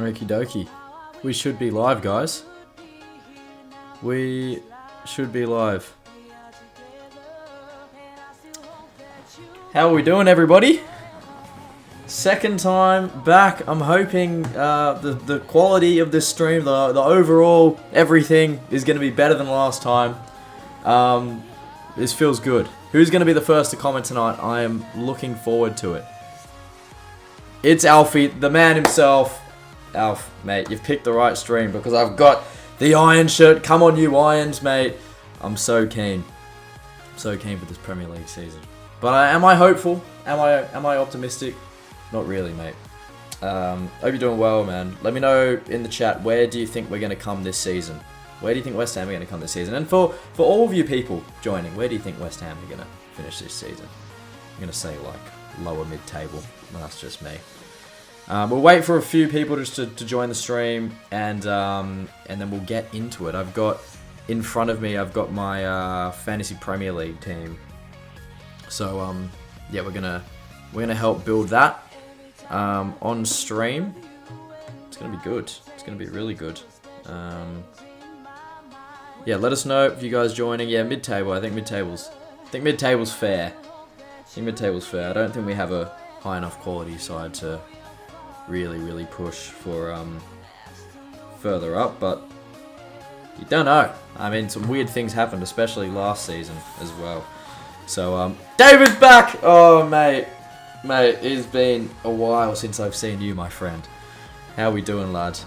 Okie dokie. We should be live, guys. We should be live. How are we doing, everybody? Second time back. I'm hoping the quality of this stream, the overall everything is going to be better than last time. This feels good. Who's going to be the first to comment tonight? I am looking forward to it. It's Alfie, the man himself. Alf, mate, you've picked the right stream because I've got the Iron shirt. Come on, you Irons, mate. I'm so keen. I'm so keen for this Premier League season. But am I hopeful? Am I optimistic? Not really, mate. Hope you're doing well, man. Let me know in the chat, where do you think we're going to come this season? Where do you think West Ham are going to come this season? And for all of you people joining, where do you think West Ham are going to finish this season? I'm going to say, like, lower mid-table. That's just me. We'll wait for a few people just to join the stream, and then we'll get into it. I've got, in front of me, I've got my Fantasy Premier League team. So, yeah, we're gonna help build that on stream. It's gonna be good. It's gonna be really good. Yeah, let us know if you guys joining. Yeah, mid-table. I think mid-table's fair. I don't think we have a high enough quality side to really push for further up, but you don't know. I mean, some weird things happened, especially last season as well. So, David's back! Oh, mate, it's been a while since I've seen you, my friend. How we doing, lad?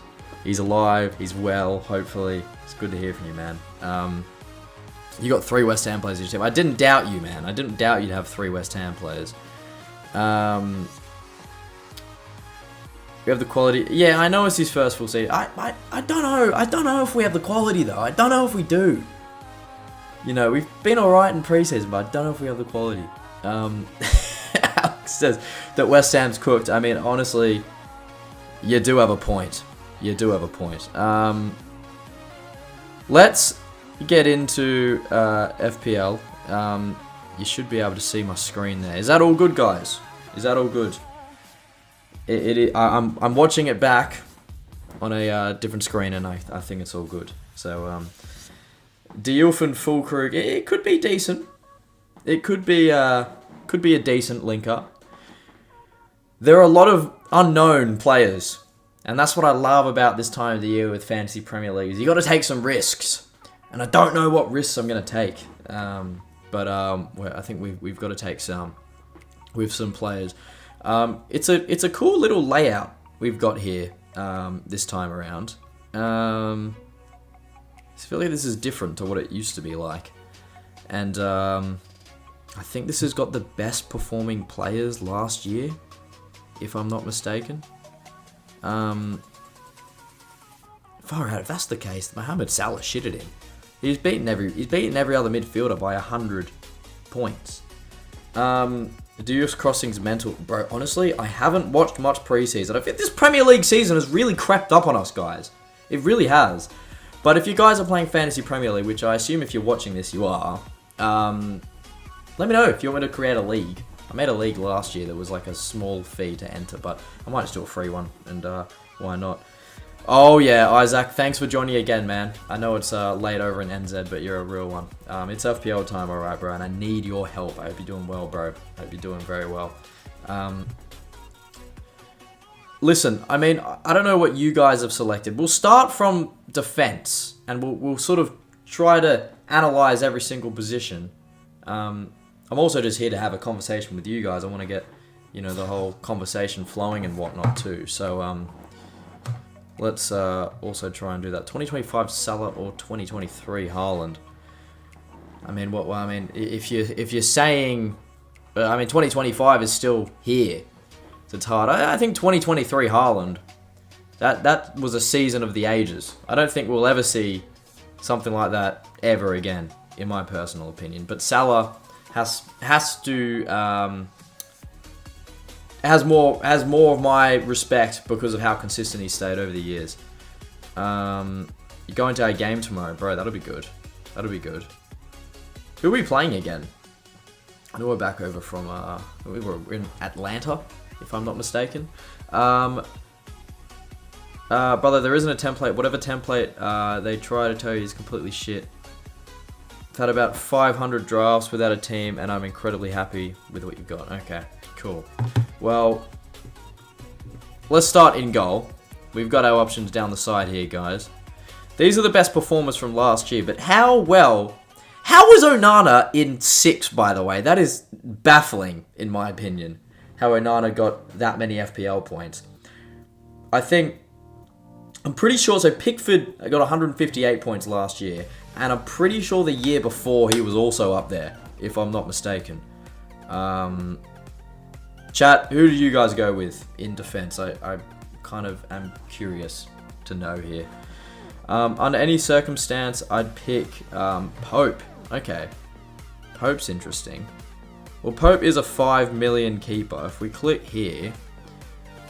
He's alive, he's well, hopefully. It's good to hear from you, man. You got 3 West Ham players in your team. I didn't doubt you, man. I didn't doubt you'd have 3 West Ham players. We have the quality. Yeah, I know it's his first full season. I don't know. I don't know if we have the quality, though. I don't know if we do. You know, we've been alright in preseason, but I don't know if we have the quality. Alex says that West Ham's cooked. I mean, honestly, you do have a point. Let's get into FPL. You should be able to see my screen there. Is that all good, guys? Is that all good? I'm watching it back on a different screen, and I think it's all good. So, Diouf and Fulkrug, it could be decent. It could be a decent link-up. There are a lot of unknown players, and that's what I love about this time of the year with Fantasy Premier League. You got to take some risks, and I don't know what risks I'm going to take. But I think we've got to take some with some players. It's a cool little layout we've got here this time around. I feel like this is different to what it used to be like, and I think this has got the best performing players last year, if I'm not mistaken. Far out. If that's the case, Mohamed Salah shitted him. He's beaten every other midfielder by 100 points. Diouf's crossing's mental. Bro, honestly, I haven't watched much preseason. I think this Premier League season has really crept up on us, guys. It really has. But if you guys are playing Fantasy Premier League, which I assume if you're watching this, you are, let me know if you want me to create a league. I made a league last year that was like a small fee to enter, but I might just do a free one, and why not? Oh yeah, Isaac, thanks for joining again, man. I know it's late over in NZ, but you're a real one. It's FPL time, alright, bro, and I need your help. I hope you're doing well, bro. I hope you're doing very well. Listen, I mean, I don't know what you guys have selected. We'll start from defense, and we'll sort of try to analyze every single position. I'm also just here to have a conversation with you guys. I want to get, the whole conversation flowing and whatnot too. So, let's also try and do that. 2025 Salah or 2023 Haaland. I mean, if you're saying, 2025 is still here. So it's hard. I think 2023 Haaland. That was a season of the ages. I don't think we'll ever see something like that ever again, in my personal opinion. But Salah has more of my respect because of how consistent he stayed over the years. You're going to our game tomorrow, bro. That'll be good. Who are we playing again? I know we're back over from we're in Atlanta, if I'm not mistaken. Brother, there isn't a template. Whatever template they try to tell you is completely shit. I've had about 500 drafts without a team, and I'm incredibly happy with what you've got. Okay, cool. Well, let's start in goal. We've got our options down the side here, guys. These are the best performers from last year, but how was Onana in 6, by the way? That is baffling, in my opinion, how Onana got that many FPL points. I'm pretty sure, so Pickford got 158 points last year, and I'm pretty sure the year before he was also up there, if I'm not mistaken. Chat, who do you guys go with in defense? I kind of am curious to know here. Under any circumstance, I'd pick Pope. Okay. Pope's interesting. Well, Pope is a 5 million keeper. If we click here,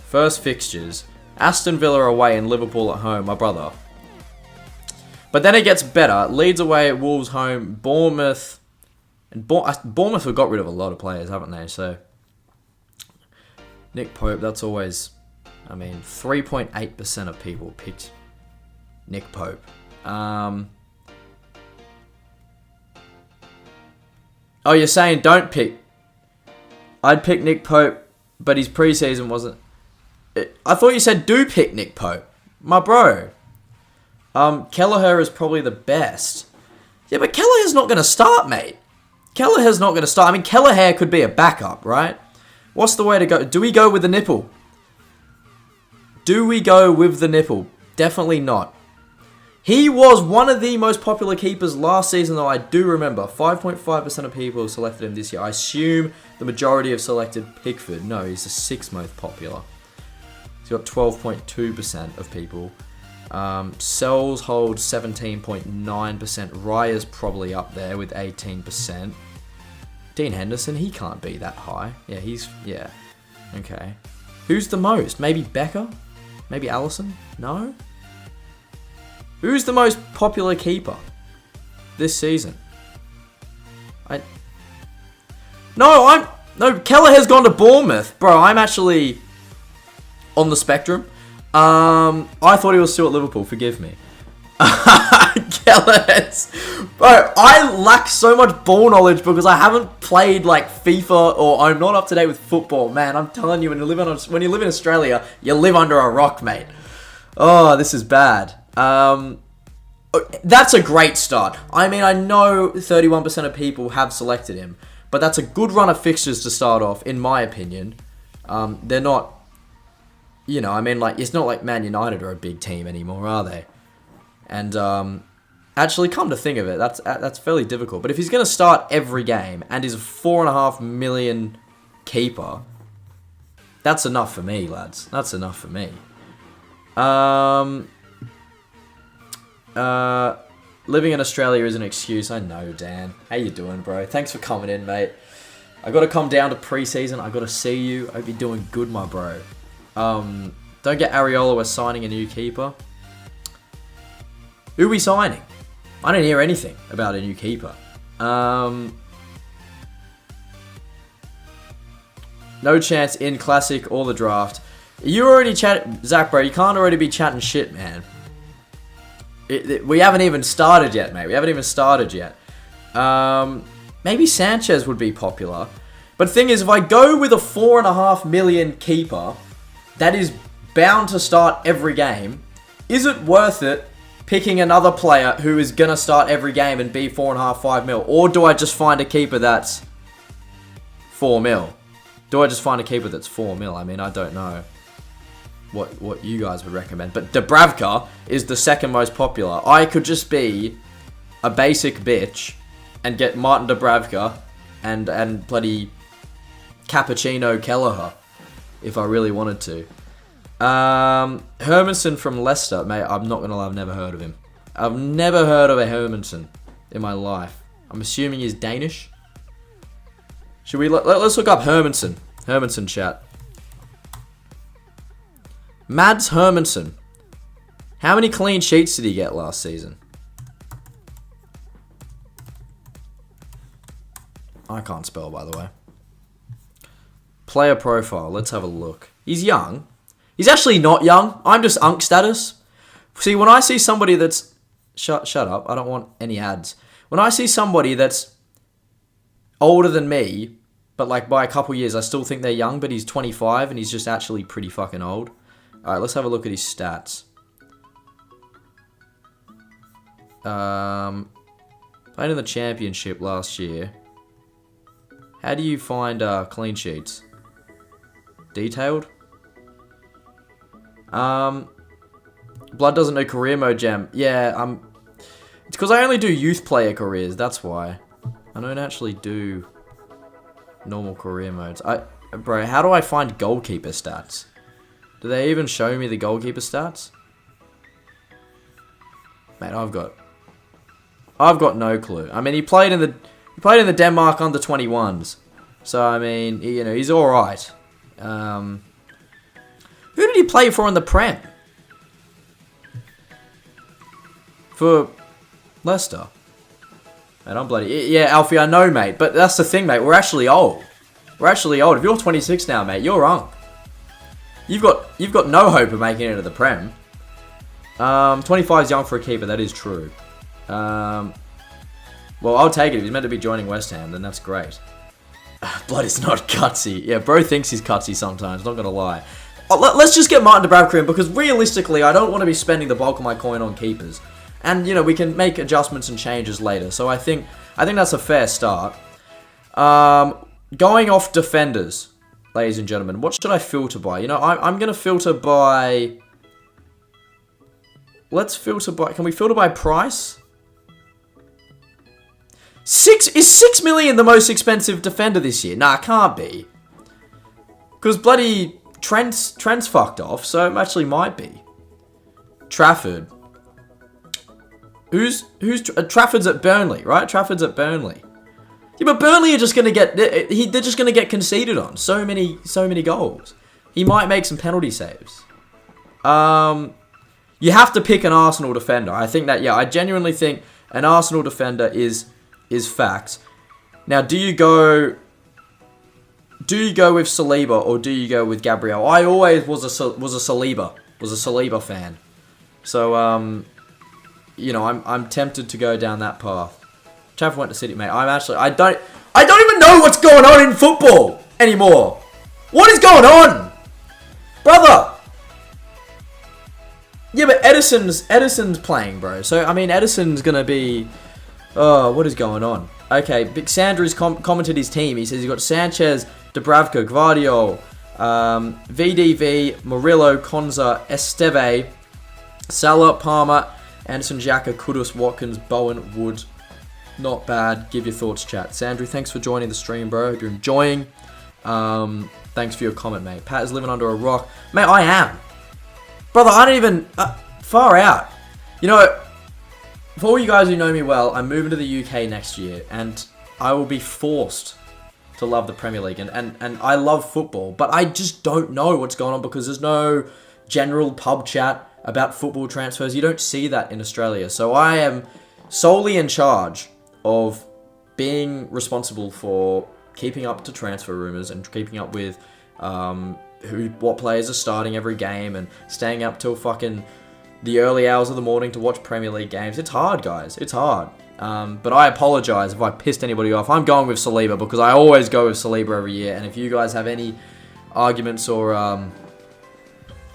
first fixtures, Aston Villa away and Liverpool at home, my brother. But then it gets better. Leeds away, Wolves home, Bournemouth. And Bournemouth have got rid of a lot of players, haven't they? So, Nick Pope, that's always... 3.8% of people picked Nick Pope. Oh, you're saying don't pick... I'd pick Nick Pope, but his preseason wasn't... I thought you said do pick Nick Pope. My bro. Kelleher is probably the best. Yeah, but Kelleher's not going to start, mate. Kelleher's not going to start. Kelleher could be a backup, right? What's the way to go? Do we go with the nipple? Do we go with the nipple? Definitely not. He was one of the most popular keepers last season, though I do remember. 5.5% of people selected him this year. I assume the majority have selected Pickford. No, he's the 6th most popular. He's got 12.2% of people. Sells hold 17.9%. Raya's probably up there with 18%. Dean Henderson, he can't be that high. Yeah. Okay. Who's the most? Maybe Becker? Maybe Allison? No? Who's the most popular keeper this season? No, Kelleher's gone to Bournemouth. Bro, I'm actually on the spectrum. I thought he was still at Liverpool, forgive me. Kelleher's... Bro, I lack so much ball knowledge because I haven't played like FIFA or I'm not up to date with football. Man, I'm telling you, when you live in Australia, you live under a rock, mate. Oh, this is bad. That's a great start. I know 31% of people have selected him, but that's a good run of fixtures to start off, in my opinion. They're not... it's not like Man United are a big team anymore, are they? And actually, come to think of it, that's fairly difficult. But if he's going to start every game and is a 4.5 million keeper, that's enough for me, lads. That's enough for me. Living in Australia is an excuse. I know, Dan. How you doing, bro? Thanks for coming in, mate. I got to come down to preseason. I got to see you. I hope you're doing good, my bro. Don't get Areola. We're signing a new keeper. Who are we signing? I didn't hear anything about a new keeper. No chance in Classic or the draft. You already chat, Zach, bro. You can't already be chatting shit, man. We haven't even started yet, mate. We haven't even started yet. Maybe Sanchez would be popular. But the thing is, if I go with a 4.5 million keeper that is bound to start every game, is it worth it picking another player who is going to start every game and be 4.5, 5 mil? Or do I just find a keeper that's 4 mil? Do I just find a keeper that's 4 mil? I don't know what you guys would recommend. But Dubravka is the 2nd most popular. I could just be a basic bitch and get Martin Dubravka and bloody Cappuccino Kelleher if I really wanted to. Hermansen from Leicester, mate, I'm not going to lie, I've never heard of him. I've never heard of a Hermansen in my life. I'm assuming he's Danish. Should we, let's look up Hermansen. Hermansen chat. Mads Hermansen. How many clean sheets did he get last season? I can't spell, by the way. Player profile, let's have a look. He's young. He's actually not young. I'm just unk status. See, when I see somebody that's... Shut up. I don't want any ads. When I see somebody that's older than me, but like by a couple years, I still think they're young, but he's 25 and he's just actually pretty fucking old. Alright, let's have a look at his stats. Played in the championship last year. How do you find clean sheets? Detailed? Blood doesn't know career mode, Gem. Yeah, it's because I only do youth player careers, that's why. I don't actually do normal career modes. Bro, how do I find goalkeeper stats? Do they even show me the goalkeeper stats? Mate, I've got no clue. I mean, he played in the Denmark under 21s. So I mean, you know, he's all right. Who did he play for in the Prem? For Leicester. Mate, I'm bloody... Yeah, Alfie, I know, mate. But that's the thing, mate. We're actually old. We're actually old. If you're 26 now, mate, you're wrong. You've got no hope of making it into the Prem. 25 is young for a keeper. That is true. Well, I'll take it. If he's meant to be joining West Ham, then that's great. Blood is not cutsy. Yeah, bro thinks he's cutsy sometimes. Not gonna lie. Let's just get Martin Dubravka in, because realistically, I don't want to be spending the bulk of my coin on keepers. And, you know, we can make adjustments and changes later. So I think that's a fair start. Going off defenders, ladies and gentlemen. What should I filter by? You know, I'm going to filter by... Let's filter by... Can we filter by price? Is 6 million the most expensive defender this year? Nah, it can't be. Because bloody Trent's fucked off, so it actually might be. Trafford. Who's Trafford's at Burnley, right? Trafford's at Burnley. Yeah, but Burnley are just gonna get they're just gonna get conceded on so many goals. He might make some penalty saves. You have to pick an Arsenal defender. I think that, yeah, I genuinely think an Arsenal defender is fact. Now, do you go with Saliba or do you go with Gabriel? I always was a Saliba fan. So you know, I'm tempted to go down that path. Trafford went to City, mate. I don't even know what's going on in football anymore. What is going on, brother? Yeah, but Edison's playing, bro. So I mean, Edison's gonna be. Oh, what is going on? Okay, Big Sandro's commented his team. He says he's got Sanchez, Dubravka, Gvardiol, VDV, Murillo, Konza, Esteve, Salah, Palmer, Anderson, Xhaka, Kudus, Watkins, Bowen, Wood. Not bad. Give your thoughts, chat. Sandro, thanks for joining the stream, bro. Hope you're enjoying. Thanks for your comment, mate. Pat is living under a rock. Mate, I am. Brother, I don't even... far out. You know, for all you guys who know me well, I'm moving to the UK next year, and I will be forced to love the Premier League. And I love football, but I just don't know what's going on because there's no general pub chat about football transfers. You don't see that in Australia. So I am solely in charge of being responsible for keeping up to transfer rumours and keeping up with what players are starting every game and staying up till fucking the early hours of the morning to watch Premier League games. It's hard, guys. It's hard. But I apologise if I pissed anybody off. I'm going with Saliba because I always go with Saliba every year. And if you guys have any arguments or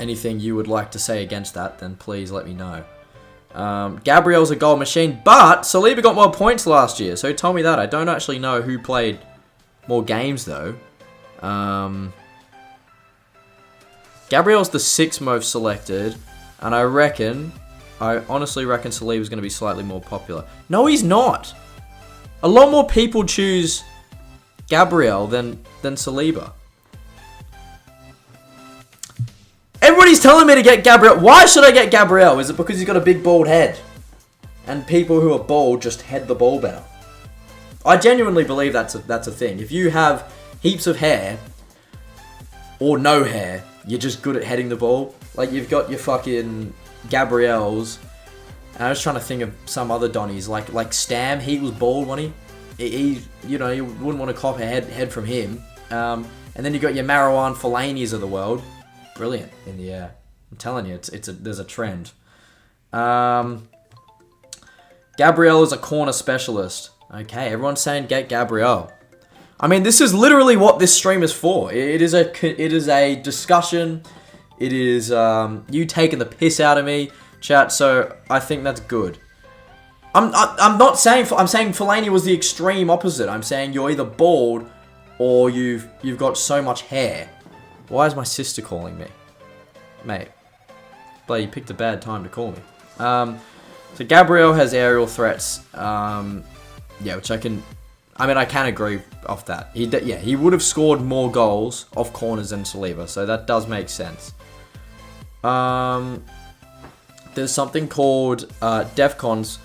anything you would like to say against that, then please let me know. Gabriel's a goal machine, but Saliba got more points last year, so tell me that. I don't actually know who played more games, though. Gabriel's the 6th most selected, and I honestly reckon Saliba's going to be slightly more popular. No, he's not. A lot more people choose Gabriel than Saliba. Everybody's telling me to get Gabriel. Why should I get Gabriel? Is it because he's got a big bald head? And people who are bald just head the ball better. I genuinely believe that's a thing. If you have heaps of hair, or no hair, you're just good at heading the ball. Like, you've got your fucking Gabriels. And I was trying to think of some other Donnies. Like Stam, he was bald, wasn't he? You know, you wouldn't want to cop a head from him. And then you got your Marwan Fellaini's of the world. brilliant in the air. I'm telling you, there's a trend. Gabriel is a corner specialist. Okay, everyone's saying get Gabriel. I mean, this is literally what this stream is for. It is a discussion. It is you taking the piss out of me, chat. So I think that's good. I'm not saying. I'm saying Fellaini was the extreme opposite. I'm saying you're either bald or you've got so much hair. Why is my sister calling me, mate? But you picked a bad time to call me. So Gabriel has aerial threats. Yeah, which I can agree off that. He would have scored more goals off corners than Saliba, so that does make sense. There's something called DEFCONs.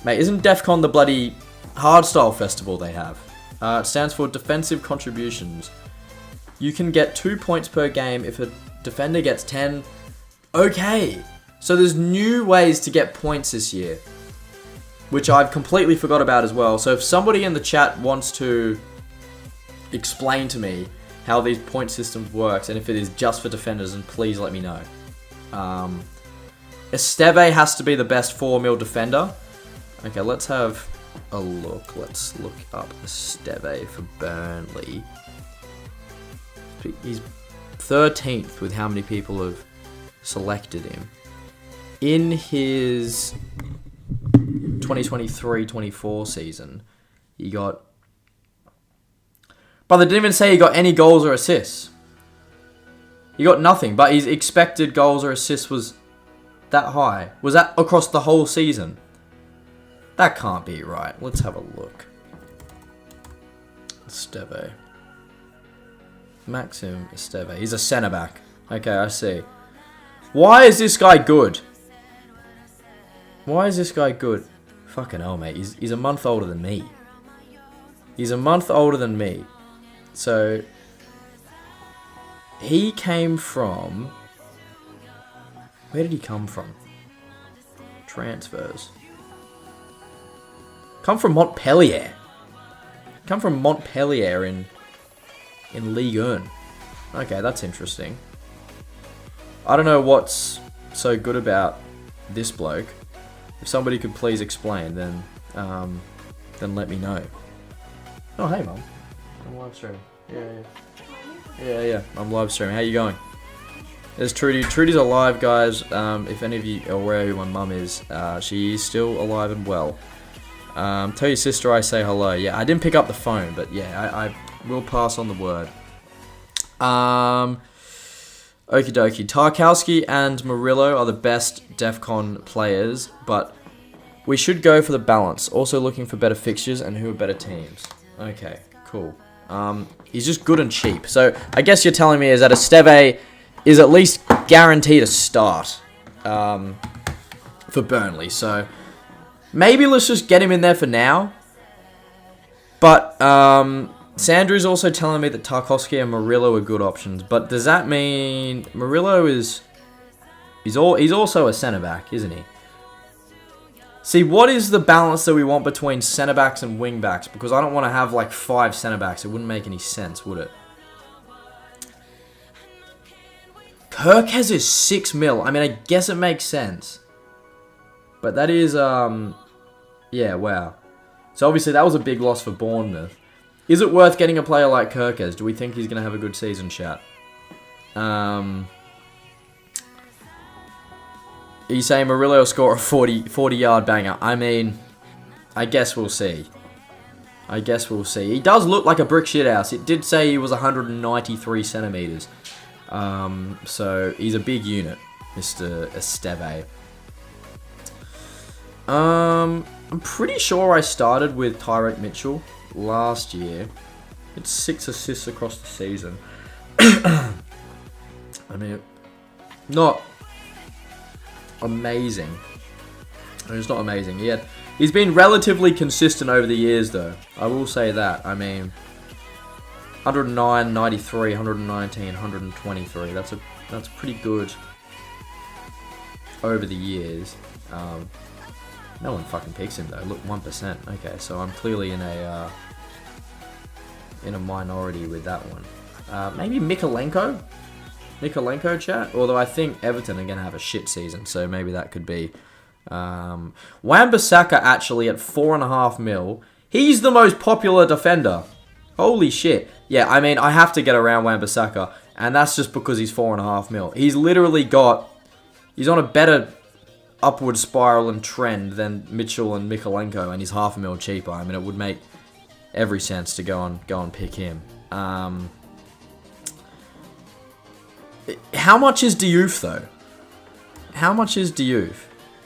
Mate, isn't DEFCON the bloody hardstyle festival they have? It stands for Defensive Contributions. You can get 2 points per game if a defender gets 10. Okay, so there's new ways to get points this year, which I've completely forgot about as well. So if somebody in the chat wants to explain to me how these point systems works, and if it is just for defenders, then please let me know. Esteve has to be the best 4 mil defender. Okay, let's have a look. Let's look up Esteve for Burnley. He's 13th with how many people have selected him. In his 2023-24 season, he got... But they didn't even say he got any goals or assists. He got nothing, but his expected goals or assists was that high. Was that across the whole season? That can't be right. Let's have a look. Esteve. Maxim Esteve. He's a centre-back. Okay, I see. Why is this guy good? Why is this guy good? Fucking hell, mate. He's a month older than me. He's a month older than me. So, he came from... Where did he come from? Transfers. Come from Montpellier. Come from Montpellier in Ligue 1. Okay, that's interesting. I don't know what's so good about this bloke. If somebody could please explain, then let me know. Oh, hey, Mum. I'm live streaming. Yeah. I'm live streaming. How you going? There's Trudy. Trudy's alive, guys. If any of you are aware who my mum is, she is still alive and well. Tell your sister I say hello. Yeah, I didn't pick up the phone, but yeah, I will pass on the word. Okie dokie. Tarkowski and Murillo are the best DEFCON players, but we should go for the balance. Also looking for better fixtures and who are better teams. Okay, cool. He's just good and cheap. So I guess you're telling me is that Esteve is at least guaranteed a start for Burnley. So maybe let's just get him in there for now. But Sandru's also telling me that Tarkowski and Murillo are good options. But does that mean Murillo is... He's also a centre-back, isn't he? See, what is the balance that we want between centre-backs and wing-backs? Because I don't want to have like 5 centre-backs. It wouldn't make any sense, would it? Kirkes is 6 mil. I mean, I guess it makes sense. But that is, yeah, wow. So obviously that was a big loss for Bournemouth. Is it worth getting a player like Kirkes? Do we think he's going to have a good season, chat? You say Murillo will score a 40-yard banger. I mean, I guess we'll see. He does look like a brick shithouse. It did say he was 193 centimeters. So he's a big unit, Mr. Esteve. I'm pretty sure I started with Tyreek Mitchell last year. It's 6 assists across the season. I mean, not amazing. I mean, it's not amazing. He's been relatively consistent over the years, though. I will say that. I mean, 109, 93, 119, 123. That's pretty good over the years. No one fucking picks him though. Look, 1%. Okay, so I'm clearly in a minority with that one. Maybe Mikolenko. Mikolenko, chat? Although I think Everton are going to have a shit season, so maybe that could be. Wan-Bissaka actually at 4.5 mil. He's the most popular defender. Holy shit. Yeah, I mean, I have to get around Wan-Bissaka, and that's just because he's 4.5 mil. He's literally got... He's on a better upward spiral and trend than Mitchell and Mikolenko, and he's half a mil cheaper. I mean, it would make every sense to go and pick him. How much is Diouf, though? How much is Diouf?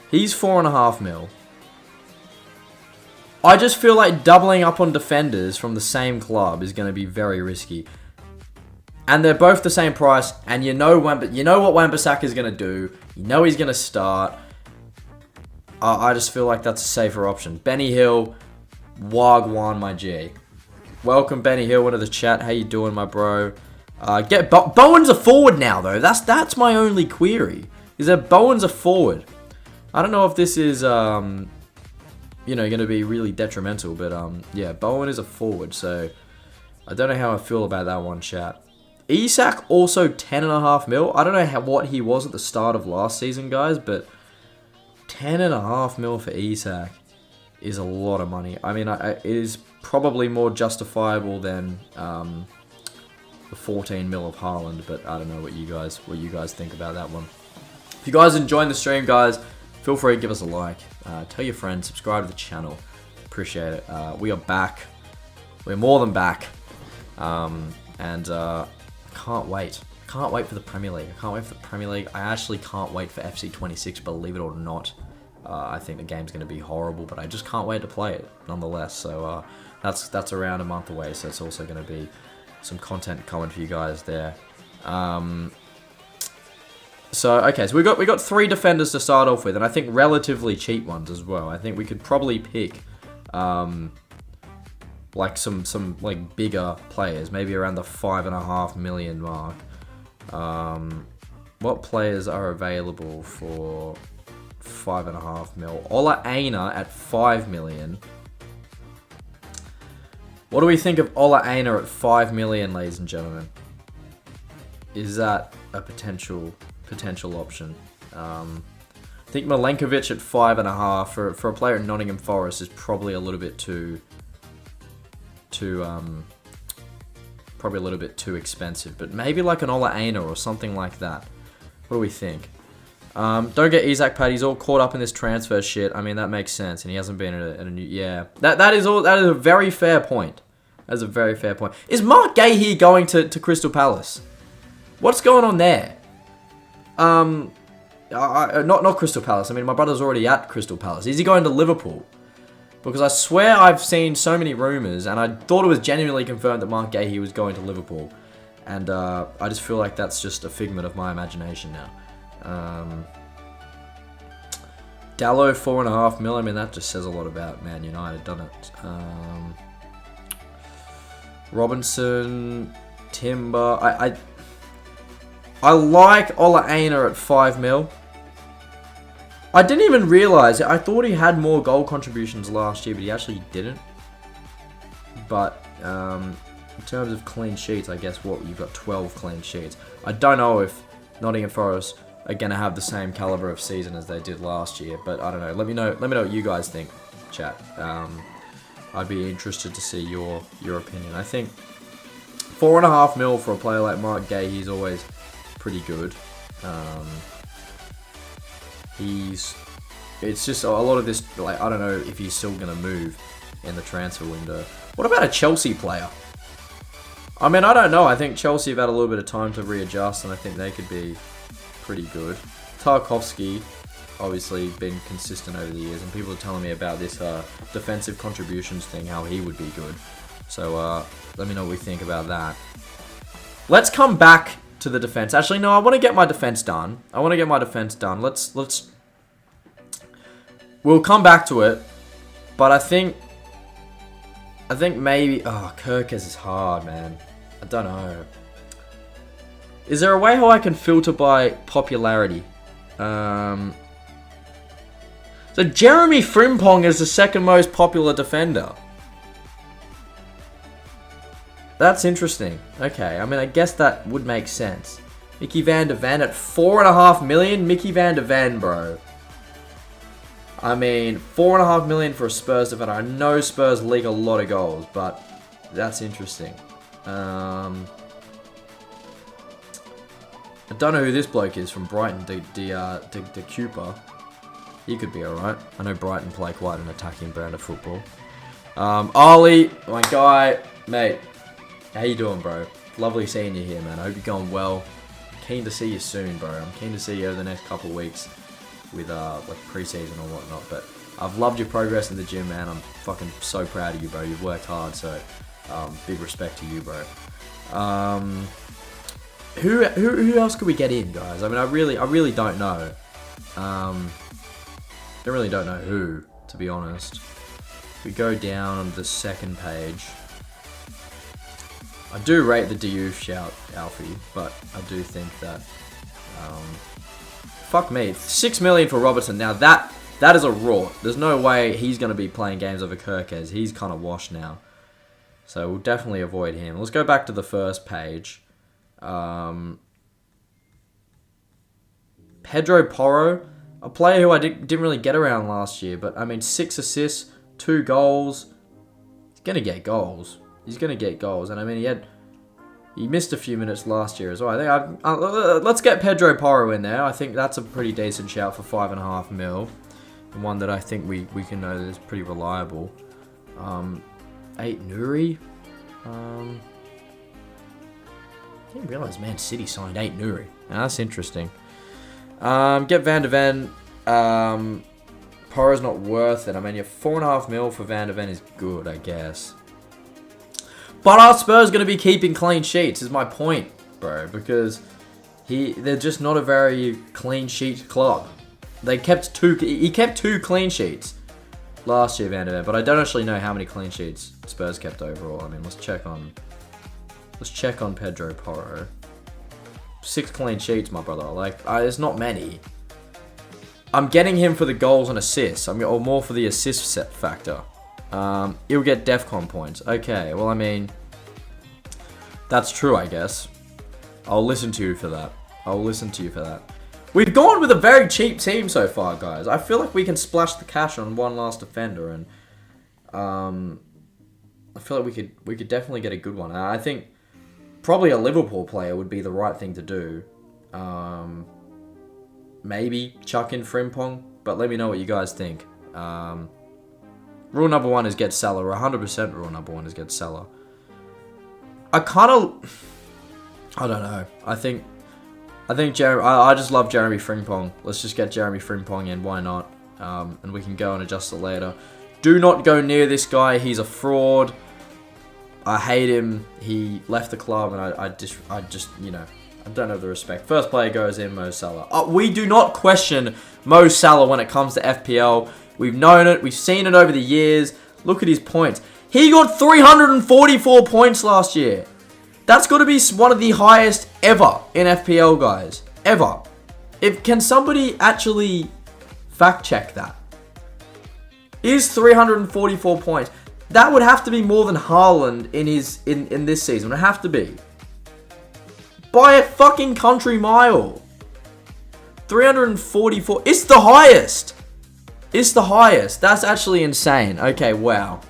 He's 4.5 mil. I just feel like doubling up on defenders from the same club is going to be very risky. And they're both the same price, and you know what Wan-Bissaka is going to do. You know he's going to start. I just feel like that's a safer option. Benny Hill, Wagwan, my G. Welcome, Benny Hill, into the chat. How you doing, my bro? Bowen's a forward now, though. That's my only query. Is that Bowen's a forward? I don't know if this is, going to be really detrimental, but yeah, Bowen is a forward, so I don't know how I feel about that one, chat. Isak also 10.5 mil. I don't know what he was at the start of last season, guys, but 10.5 mil for Isak is a lot of money. I mean, it is probably more justifiable than the 14 mil of Haaland, but I don't know what you guys think about that one. If you guys enjoying the stream, guys, feel free to give us a like. Tell your friends, subscribe to the channel. Appreciate it. We are back. We're more than back. And can't wait. Can't wait for the Premier League. I can't wait for the Premier League. I actually can't wait for FC 26, believe it or not. I think the game's going to be horrible, but I just can't wait to play it nonetheless. So that's around a month away, so it's also going to be some content coming for you guys there. So we got 3 defenders to start off with, and I think relatively cheap ones as well. I think we could probably pick like some like bigger players, maybe around the 5.5 million mark. What players are available for 5.5 mil? Ola Aina at 5 million. What do we think of Ola Aina at 5 million, ladies and gentlemen? Is that a potential option? I think Milenkovic at 5.5 for a player at Nottingham Forest is probably a little bit too expensive, but maybe like an Ola Aina or something like that. What do we think? Don't get Isak Pad. He's all caught up in this transfer shit. I mean, that makes sense, and he hasn't been at a new... Yeah, that is a very fair point. That's a very fair point. Is Mark Gahey going to Crystal Palace? What's going on there? Not Crystal Palace. I mean, my brother's already at Crystal Palace. Is he going to Liverpool? Because I swear I've seen so many rumours, and I thought it was genuinely confirmed that Mark Gahey was going to Liverpool. And I just feel like that's just a figment of my imagination now. Dallo 4.5 mil. I mean, that just says a lot about Man United, doesn't it? Robinson, Timber. I like Ola Aina at 5 mil. I didn't even realise it. I thought he had more goal contributions last year, but he actually didn't. But in terms of clean sheets, I guess you've got 12 clean sheets. I don't know if Nottingham Forest are going to have the same calibre of season as they did last year, but I don't know. Let me know what you guys think, chat. I'd be interested to see your opinion. I think 4.5 mil for a player like Mark Gahey is always pretty good. It's just a lot of this, like, I don't know if he's still going to move in the transfer window. What about a Chelsea player? I mean, I don't know. I think Chelsea have had a little bit of time to readjust, and I think they could be pretty good. Tarkovsky, obviously, been consistent over the years, and people are telling me about this defensive contributions thing, how he would be good. So let me know what we think about that. Let's come back to the defense. Actually, no, I want to get my defense done. We'll come back to it, but I think maybe... Oh, Kirkes is hard, man. I don't know. Is there a way how I can filter by popularity? So Jeremy Frimpong is the second most popular defender. That's interesting. Okay, I mean, I guess that would make sense. Mickey Van de Ven at 4.5 million. Mickey Van de Ven, bro. I mean, 4.5 million for a Spurs defender. I know Spurs leak a lot of goals, but that's interesting. I don't know who this bloke is from Brighton. De Cooper. He could be alright. I know Brighton play quite an attacking brand of football. Ollie, my guy, mate. How you doing, bro? Lovely seeing you here, man. I hope you're going well. Keen to see you soon, bro. I'm keen to see you over the next couple of weeks with like preseason or whatnot. But I've loved your progress in the gym, man. I'm fucking so proud of you, bro. You've worked hard, so big respect to you, bro. Who else could we get in, guys? I mean, I really don't know. I really don't know who, to be honest. If we go down on the second page, I do rate the Diouf shout, Alfie, but I do think that, fuck me, 6 million for Robertson. Now that is a rort. There's no way he's going to be playing games over Kirkes. He's kind of washed now. So we'll definitely avoid him. Let's go back to the first page. Pedro Porro, a player who I didn't really get around last year, but I mean 6 assists, 2 goals. He's going to get goals. He's going to get goals. And I mean, he missed a few minutes last year as well. I think let's get Pedro Porro in there. I think that's a pretty decent shout for 5.5 mil. And one that I think we can know is pretty reliable. 8 Nuri. I didn't realise Man City signed 8 Nuri. Now, that's interesting. Get Van de Ven. Porro's not worth it. I mean, your 4.5 mil for Van de Ven is good, I guess. But are Spurs going to be keeping clean sheets is my point, bro. Because they're just not a very clean sheet club. He kept 2 clean sheets last year, Van de Ven. But I don't actually know how many clean sheets Spurs kept overall. I mean, let's check on Pedro Porro. 6 clean sheets, my brother. Like, there's not many. I'm getting him for the goals and assists. Or more for the assist set factor. He'll get DEFCON points. Okay, well, I mean, that's true, I guess. I'll listen to you for that. We've gone with a very cheap team so far, guys. I feel like we can splash the cash on one last defender, and I feel like we could definitely get a good one. I think probably a Liverpool player would be the right thing to do. Maybe chuck in Frimpong, but let me know what you guys think. Rule number 1 is get Salah. 100% rule number 1 is get Salah. I don't know. I think I just love Jeremy Frimpong. Let's just get Jeremy Frimpong in. Why not? And we can go and adjust it later. Do not go near this guy. He's a fraud. I hate him. He left the club, and I just I don't have the respect. First player goes in, Mo Salah. We do not question Mo Salah when it comes to FPL. We've known it. We've seen it over the years. Look at his points. He got 344 points last year. That's got to be one of the highest ever in FPL, guys. Ever. Can somebody actually fact check that? Is 344 points? That would have to be more than Haaland in this season. It would have to be. By a fucking country mile. 344. It's the highest. That's actually insane. Okay, wow.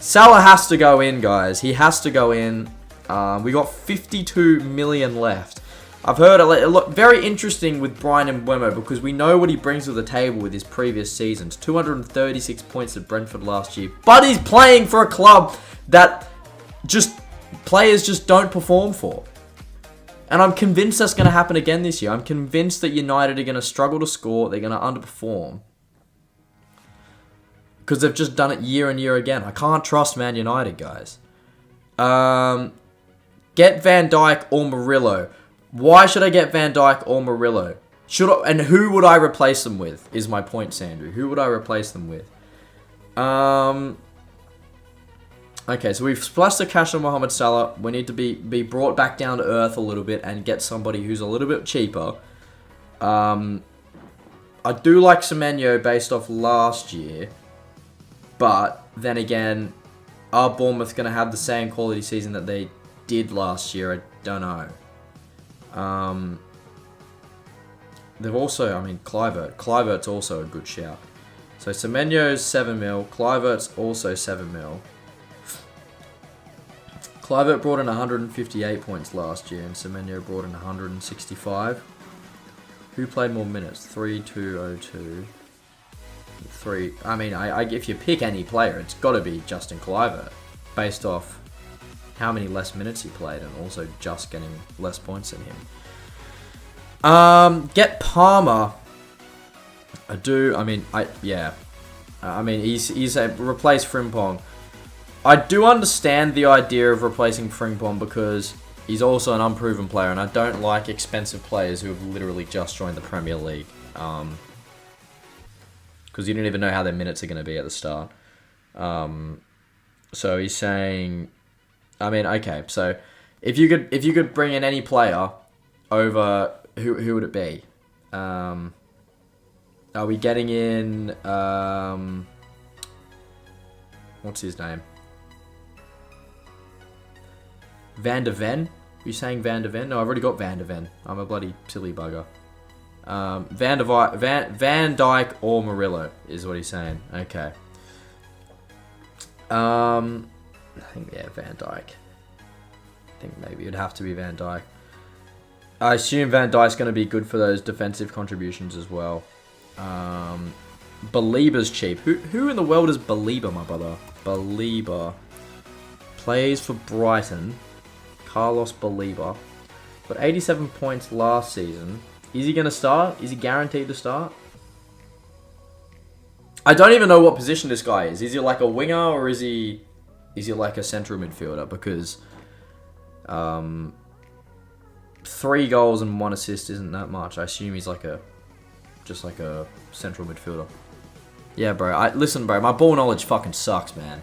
Salah has to go in, guys. He has to go in. We got 52 million left. I've heard it look very interesting with Brian Mbeumo because we know what he brings to the table with his previous seasons. 236 points at Brentford last year. But he's playing for a club that players just don't perform for. And I'm convinced that's going to happen again this year. I'm convinced that United are going to struggle to score. They're going to underperform. Because they've just done it year and year again. I can't trust Man United, guys. Get Van Dijk or Murillo. Why should I get Van Dijk or Murillo? And who would I replace them with, is my point, Sandru. Who would I replace them with? Okay, so we've splashed the cash on Mohamed Salah. We need to be brought back down to earth a little bit and get somebody who's a little bit cheaper. I do like Semenyo based off last year. But then again, are Bournemouth going to have the same quality season that they did last year? I don't know. They've also, I mean, Kluivert's also a good shout. So Semenyo's 7 mil. Kluivert's also 7 mil. Kluivert brought in 158 points last year, and Semenyo brought in 165. Who played more minutes? 3-2-0-2. 3. I mean, if you pick any player, it's got to be Justin Kluivert, based off how many less minutes he played, and also just getting less points than him. Get Palmer. He's a replace Frimpong. I do understand the idea of replacing Frimpong because he's also an unproven player, and I don't like expensive players who have literally just joined the Premier League. Because you don't even know how their minutes are going to be at the start. So he's saying, okay. So if you could bring in any player over, who would it be? Are we getting in? What's his name? Van de Ven? Are you saying Van de Ven? No, I've already got Van de Ven. I'm a bloody silly bugger. Van Dijk or Murillo is what he's saying. Okay. I think, Van Dijk. I think maybe it'd have to be Van Dijk. I assume Van Dijk's going to be good for those defensive contributions as well. Baliba's cheap. Who in the world is Baliba, my brother? Baliba plays for Brighton. Carlos Baliba. But 87 points last season. Is he going to start? Is he guaranteed to start? I don't even know what position this guy is. Is he like a winger or is he like a central midfielder? Because 3 goals and 1 assist isn't that much. I assume he's just like a central midfielder. Yeah, bro. Listen, bro. My ball knowledge fucking sucks, man.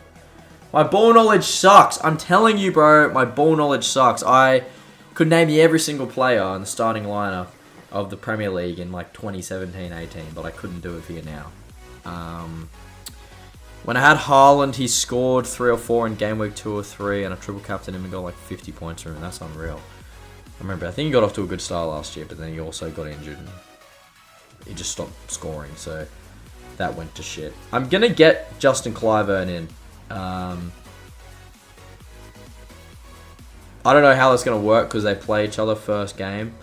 My ball knowledge sucks. I'm telling you, bro. My ball knowledge sucks. I could name you every single player in the starting lineup of the Premier League in like 2017-18, but I couldn't do it for you now. When I had Haaland, he scored 3 or 4 in game week 2 or 3, and I triple captained him and got like 50 points from him. That's unreal. I think he got off to a good start last year, but then he also got injured and he just stopped scoring, so that went to shit. I'm gonna get Justin Kluivert in. I don't know how that's gonna work because they play each other first game.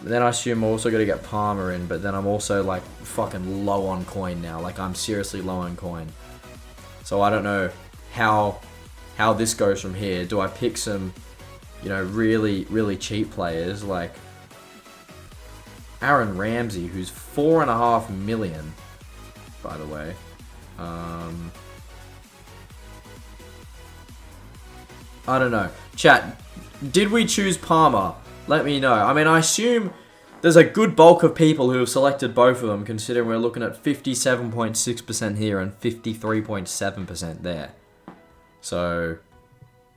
Then I assume I'm also gonna get Palmer in, but then I'm also like fucking low on coin now. Like I'm seriously low on coin. So I don't know how this goes from here. Do I pick some, really, really cheap players like Aaron Ramsey, who's 4.5 million, by the way. I don't know. Chat, did we choose Palmer? Let me know. I assume there's a good bulk of people who have selected both of them, considering we're looking at 57.6% here and 53.7% there. So,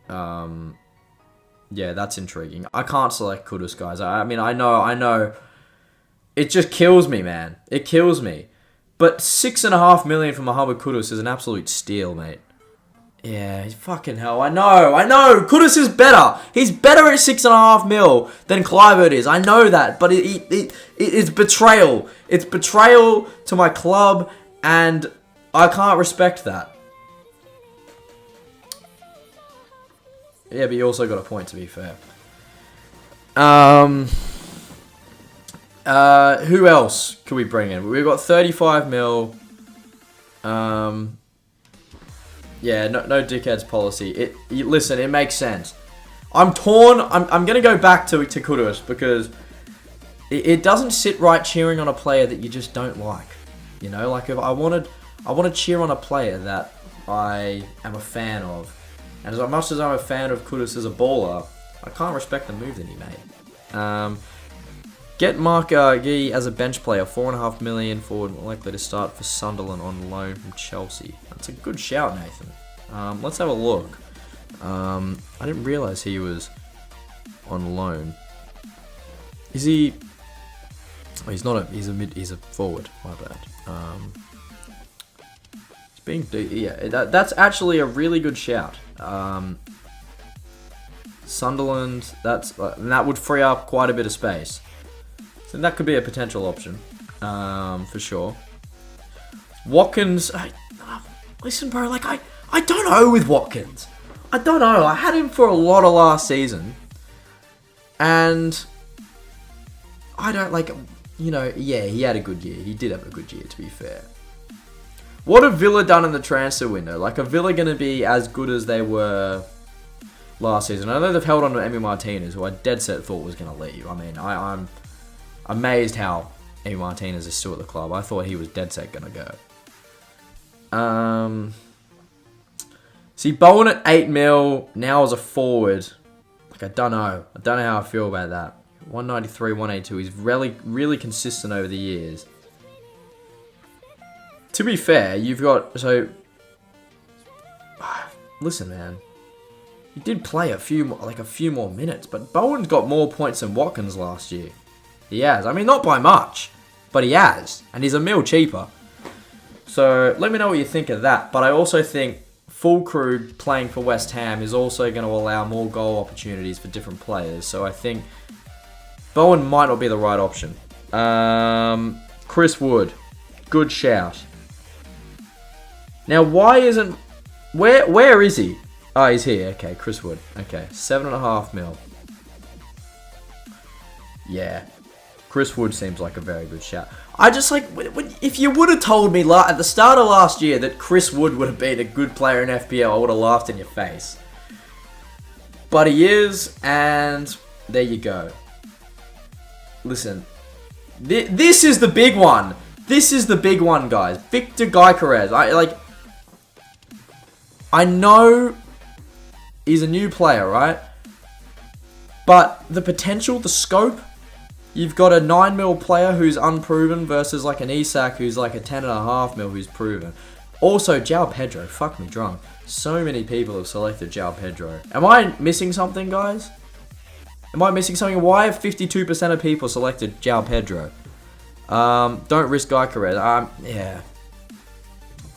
yeah, that's intriguing. I can't select Kudus, guys. I know. It just kills me, man. It kills me. But 6.5 million for Mohamed Kudus is an absolute steal, mate. Yeah, fucking hell. I know. Kudus is better. He's better at 6.5 mil than Kluivert is. I know that, but it's betrayal. It's betrayal to my club, and I can't respect that. Yeah, but you also got a point, to be fair. Who else could we bring in? We've got 35 mil. Yeah, no dickheads policy. Listen, it makes sense. I'm torn. I'm gonna go back to Kudus because it doesn't sit right cheering on a player that you just don't like. Like if I want to cheer on a player that I am a fan of, and as much as I'm a fan of Kudus as a baller, I can't respect the move that he made. Get Mark Gee as a bench player, 4.5 million forward, likely to start for Sunderland on loan from Chelsea. That's a good shout, Nathan. Let's have a look. I didn't realise he was on loan. Is he? Oh, he's not. He's a forward. My bad. That's actually a really good shout. Sunderland, and that would free up quite a bit of space. So that could be a potential option, for sure. Watkins, listen, bro, like, I don't know with Watkins. I don't know. I had him for a lot of last season. And I don't, like, you know, yeah, he had a good year. He did have a good year, to be fair. What have Villa done in the transfer window? Like, are Villa going to be as good as they were last season? I know they've held on to Emi Martinez, who I dead set thought was going to leave. I mean, I'm amazed how Emi Martinez is still at the club. I thought he was dead set going to go. See, Bowen at 8 mil now as a forward. Like, I don't know. I don't know how I feel about that. 193, 182. He's really consistent over the years. To be fair, you've got... So, listen, man. He did play a few more minutes, but Bowen's got more points than Watkins last year. He has. I mean, not by much, but he has. And he's a mil cheaper. So, let me know what you think of that. But I also think full crew playing for West Ham is also going to allow more goal opportunities for different players. So, I think Bowen might not be the right option. Chris Wood. Good shout. Now, why isn't... Where is he? Oh, he's here. Okay, Chris Wood. Okay, 7.5 mil. Yeah. Chris Wood seems like a very good shout. I just like... If you would have told me at the start of last year that Chris Wood would have been a good player in FPL, I would have laughed in your face. But he is, and there you go. Listen. This is the big one. This is the big one, guys. Victor Gyökeres. I know he's a new player, right? But the potential, the scope, you've got a 9 mil player who's unproven versus like an Isak who's like a 10.5 mil who's proven. Also, João Pedro, fuck me drunk. So many people have selected João Pedro. Am I missing something, guys? Am I missing something? Why have 52% of people selected João Pedro? Don't risk Gyökeres. Yeah.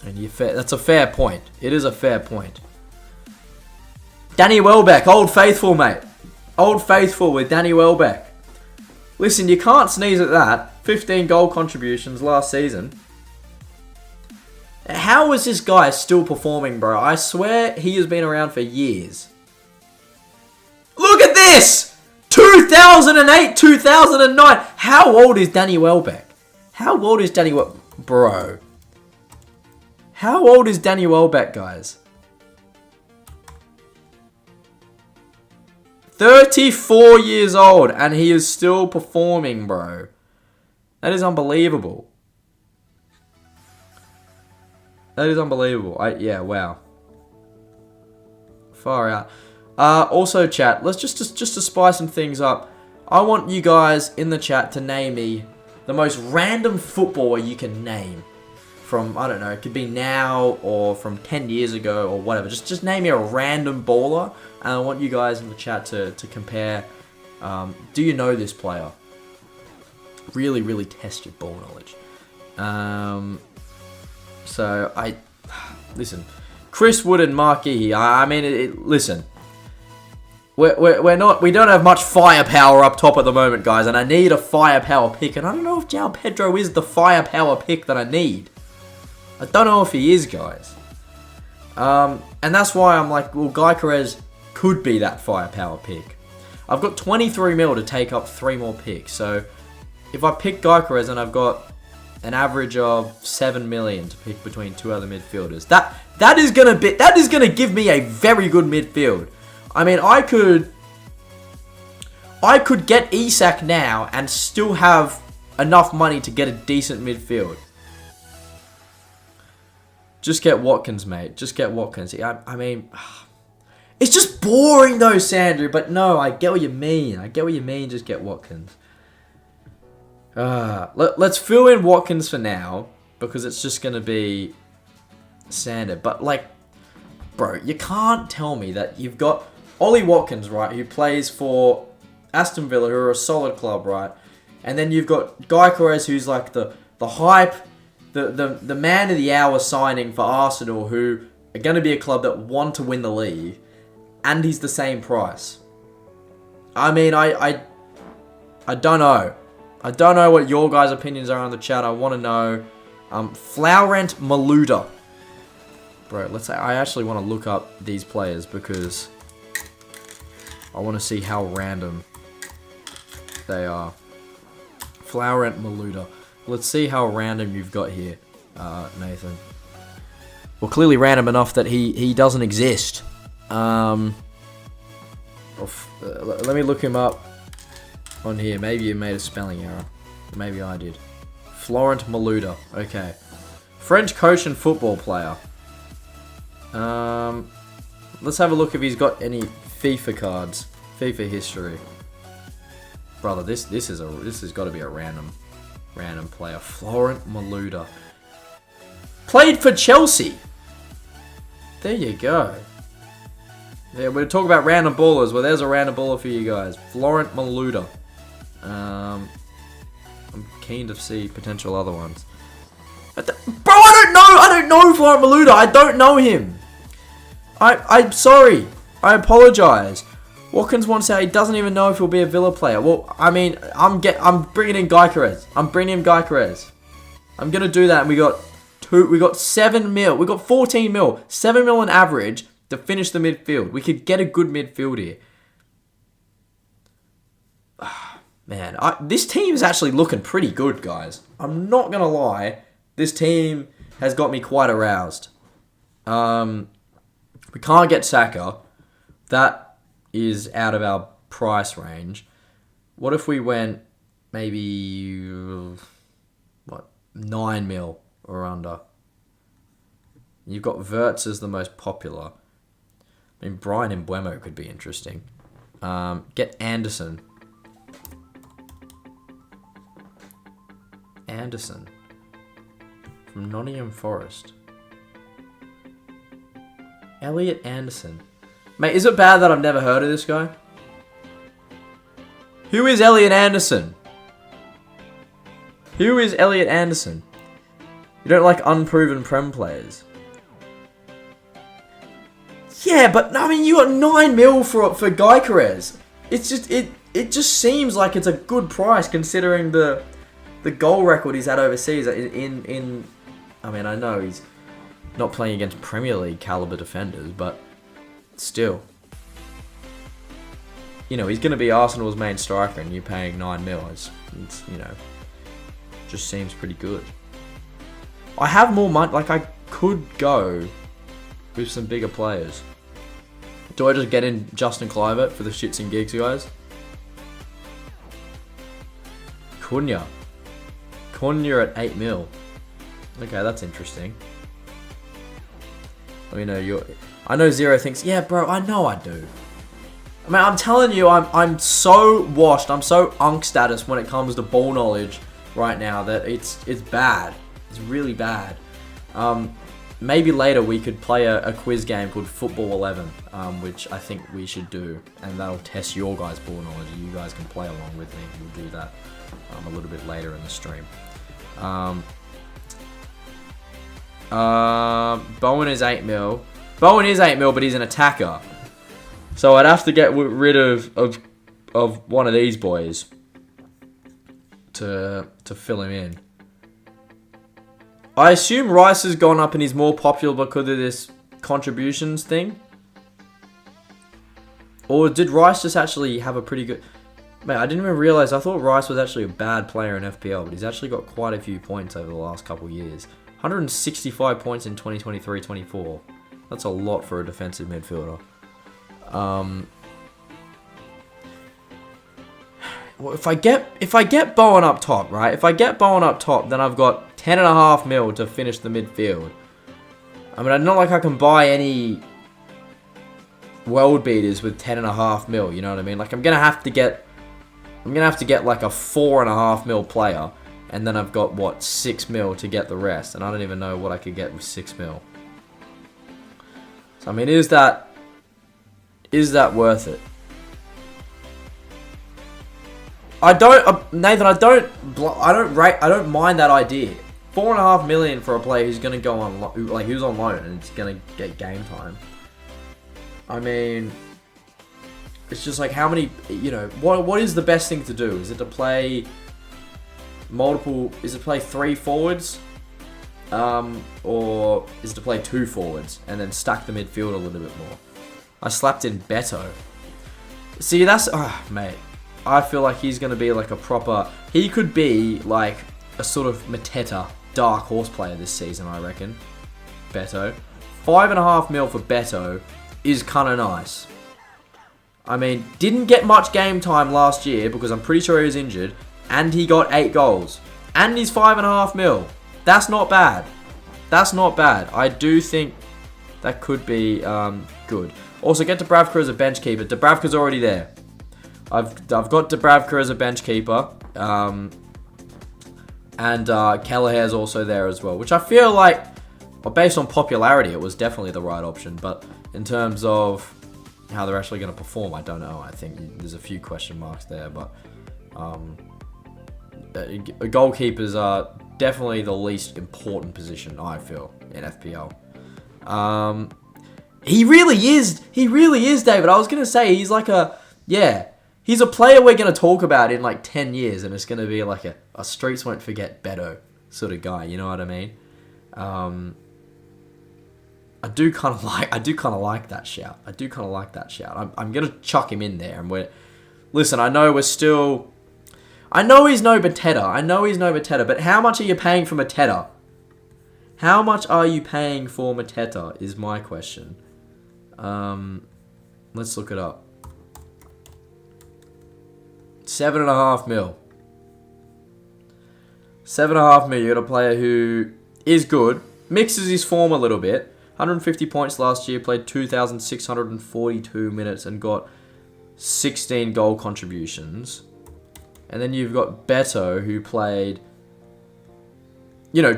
And that's a fair point. It is a fair point. Danny Welbeck, Old Faithful, mate. Old Faithful with Danny Welbeck. Listen, you can't sneeze at that. 15 goal contributions last season. How is this guy still performing, bro? I swear he has been around for years. Look at this! 2008, 2009. How old is Danny Welbeck? How old is Danny Welbeck? Bro. How old is Danny Welbeck, guys? 34 years old, and he is still performing, bro. That is unbelievable. That is unbelievable. Yeah, wow. Far out. Also, chat, let's just to spice some things up. I want you guys in the chat to name me the most random footballer you can name. From, I don't know, it could be now or from 10 years ago or whatever. Just name me a random baller, and I want you guys in the chat to compare. Do you know this player? Really test your ball knowledge. Listen, Chris Wood and Marquis. I mean, listen. We don't have much firepower up top at the moment, guys, and I need a firepower pick, and I don't know if João Pedro is the firepower pick that I need. I don't know if he is, guys. And that's why I'm like, well, Gyökeres could be that firepower pick. I've got 23 mil to take up 3 more picks. So if I pick Gyökeres and I've got an average of 7 million to pick between 2 other midfielders, that is gonna give me a very good midfield. I mean, I could get Isak now and still have enough money to get a decent midfield. Just get Watkins, mate. Just get Watkins. I mean, it's just boring though, Sandra. But no, I get what you mean. Just get Watkins. Let's fill in Watkins for now because it's just going to be standard. But like, bro, you can't tell me that you've got Ollie Watkins, right, who plays for Aston Villa, who are a solid club, right? And then you've got Gyökeres, who's like the hype, the man of the hour signing for Arsenal, who are going to be a club that want to win the league, and he's the same price. I mean, I don't know. I don't know what your guys' opinions are in the chat. I want to know. Florent Maluda. Bro, let's say I actually want to look up these players because I want to see how random they are. Florent Maluda. Let's see how random you've got here, Nathan. Well, clearly random enough that he doesn't exist. Let me look him up on here. Maybe you made a spelling error. Maybe I did. Florent Maluda. Okay. French coach and football player. Let's have a look if he's got any FIFA cards. FIFA history. Brother, this has got to be a random player. Florent Maluda. Played for Chelsea. There you go. Yeah, we're talking about random ballers. Well, there's a random baller for you guys. Florent Maluda. I'm keen to see potential other ones. Bro, I don't know Florent Maluda. I don't know him. I'm sorry. I apologize. Watkins wants to say he doesn't even know if he'll be a Villa player. Well, I mean, I'm bringing in Gyökeres. I'm bringing in Gyökeres. I'm gonna do that, and we got 7 mil. We got 14 mil. 7 mil on average to finish the midfield. We could get a good midfield here. Man, this team is actually looking pretty good, guys. I'm not gonna lie. This team has got me quite aroused. We can't get Saka. That is out of our price range. What if we went maybe 9 mil or under? You've got Wirtz as the most popular. I mean, Brian Mbeumo could be interesting. Get Anderson. Anderson from Nottingham Forest. Elliot Anderson. Mate, is it bad that I've never heard of this guy? Who is Elliot Anderson? Who is Elliot Anderson? You don't like unproven Prem players? Yeah, but I mean, you got 9 mil for Gyökeres. It's just it just seems like it's a good price considering the goal record he's had overseas. In I mean, I know he's not playing against Premier League caliber defenders, but still, you know, he's going to be Arsenal's main striker, and you're paying 9 mil. It's you know, just seems pretty good. I have more money. Like, I could go with some bigger players. Do I just get in Justin Kluivert for the shits and gigs, guys? Cunha at 8 mil. Okay, that's interesting. Let me know I know Zero thinks, yeah, bro, I know I do. I mean, I'm telling you, I'm so washed. I'm so unk status when it comes to ball knowledge right now that it's bad. It's really bad. Maybe later we could play a quiz game called Football 11, which I think we should do, and that'll test your guys' ball knowledge. You guys can play along with me. We'll do that a little bit later in the stream. Bowen is 8 mil. Bowen is 8 mil, but he's an attacker. So I'd have to get rid of one of these boys to fill him in. I assume Rice has gone up and he's more popular because of this contributions thing. Or did Rice just actually have a pretty good... Mate, I didn't even realise. I thought Rice was actually a bad player in FPL, but he's actually got quite a few points over the last couple of years. 165 points in 2023-24. That's a lot for a defensive midfielder. Well, if I get Bowen up top, right? If I get Bowen up top, then I've got 10.5 mil to finish the midfield. I mean, not like I can buy any world beaters with 10.5 mil. You know what I mean? Like, I'm gonna have to get like a 4.5 mil player, and then I've got what, 6 mil to get the rest, and I don't even know what I could get with 6 mil. So I mean, is that worth it? Nathan, I don't mind that idea. 4.5 million for a player who's gonna go on, like, who's on loan and it's gonna get game time. I mean, it's just like how many, what is the best thing to do? Is it to play is it to play 3 forwards? Or is it to play 2 forwards and then stack the midfield a little bit more? I slapped in Betto. See, mate, I feel like he's going to be like a proper, he could be like a sort of Mateta dark horse player this season, I reckon. Betto. 5.5 mil for Betto is kind of nice. I mean, didn't get much game time last year because I'm pretty sure he was injured, and he got 8 goals. And he's 5.5 mil. That's not bad. That's not bad. I do think that could be good. Also, get Dubravka as a bench keeper. Dubravka's already there. I've got Dubravka as a bench keeper. And Kelleher's also there as well. Which I feel like, based on popularity, it was definitely the right option. But in terms of how they're actually going to perform, I don't know. I think there's a few question marks there. But goalkeepers are definitely the least important position, I feel, in FPL. He really is, David. I was going to say, he's like he's a player we're going to talk about in like 10 years, and it's going to be like a streets won't forget Betto sort of guy, you know what I mean? I do kind of like that shout. I'm going to chuck him in there, and listen, I know he's no Beteta, but how much are you paying for Mateta? How much are you paying for Mateta is my question. Let's look it up. 7.5 mil. 7.5 mil. You got a player who is good, mixes his form a little bit. 150 points last year, played 2,642 minutes and got 16 goal contributions. And then you've got Betto, who played,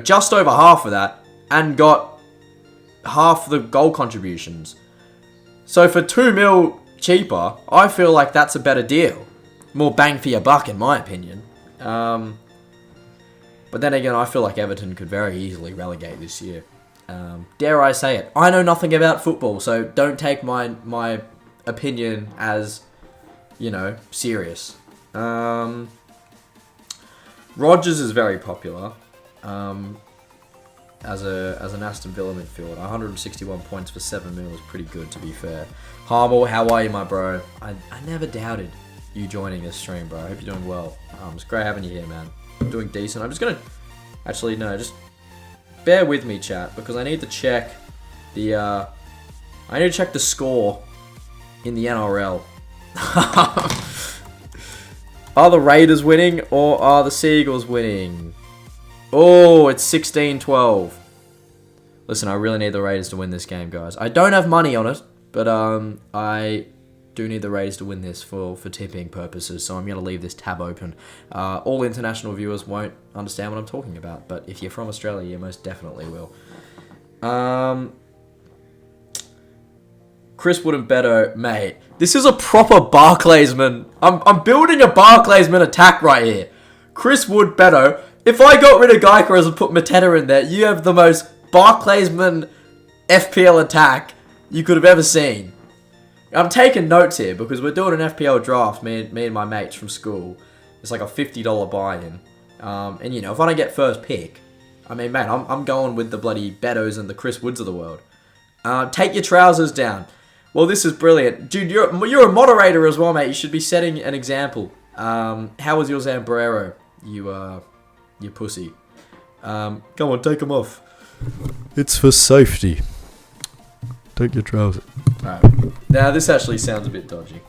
just over half of that and got half the goal contributions. So for 2 mil cheaper, I feel like that's a better deal. More bang for your buck, in my opinion. But then again, I feel like Everton could very easily relegate this year. Dare I say it? I know nothing about football, so don't take my opinion as, serious. Rodgers is very popular as an Aston Villa midfielder. 161 points for 7 mil is pretty good, to be fair. Harmel, how are you, my bro? I never doubted you joining this stream, bro. I hope you're doing well. It's great having you here, man. I'm doing decent. I'm just gonna just bear with me, chat, because I need to check the score in the NRL. Are the Raiders winning or are the Seagulls winning? Oh, it's 16-12. Listen, I really need the Raiders to win this game, guys. I don't have money on it, but I do need the Raiders to win this for tipping purposes, so I'm going to leave this tab open. All international viewers won't understand what I'm talking about, but if you're from Australia, you most definitely will. Chris Wood and Betto, mate. This is a proper Barclaysman. I'm building a Barclaysman attack right here. Chris Wood, Betto. If I got rid of Geiker and put Mateta in there, you have the most Barclaysman FPL attack you could have ever seen. I'm taking notes here because we're doing an FPL draft, me and my mates from school. It's like a $50 buy-in. And if I don't get first pick, I mean, man, I'm going with the bloody Bettos and the Chris Woods of the world. Take your trousers down. Well, this is brilliant. Dude, you're a moderator as well, mate. You should be setting an example. How was your Zambrero, you pussy? Come on, take them off. It's for safety. Take your trousers. Alright. Now, this actually sounds a bit dodgy.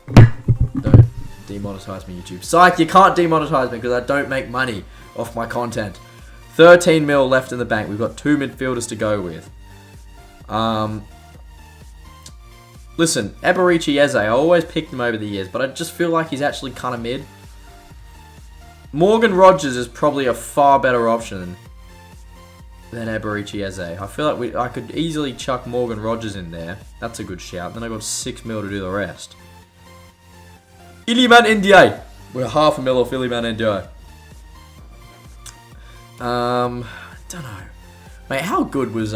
Don't demonetize me, YouTube. Psych, you can't demonetize me because I don't make money off my content. 13 mil left in the bank. We've got 2 midfielders to go with. Listen, Eberici Eze, I always picked him over the years, but I just feel like he's actually kind of mid. Morgan Rogers is probably a far better option than Eberici Eze. I feel like I could easily chuck Morgan Rogers in there. That's a good shout. Then I got 6 mil to do the rest. Iliman Ndiaye. We're half a mil off Iliman Ndiaye. Don't know. Mate, how good was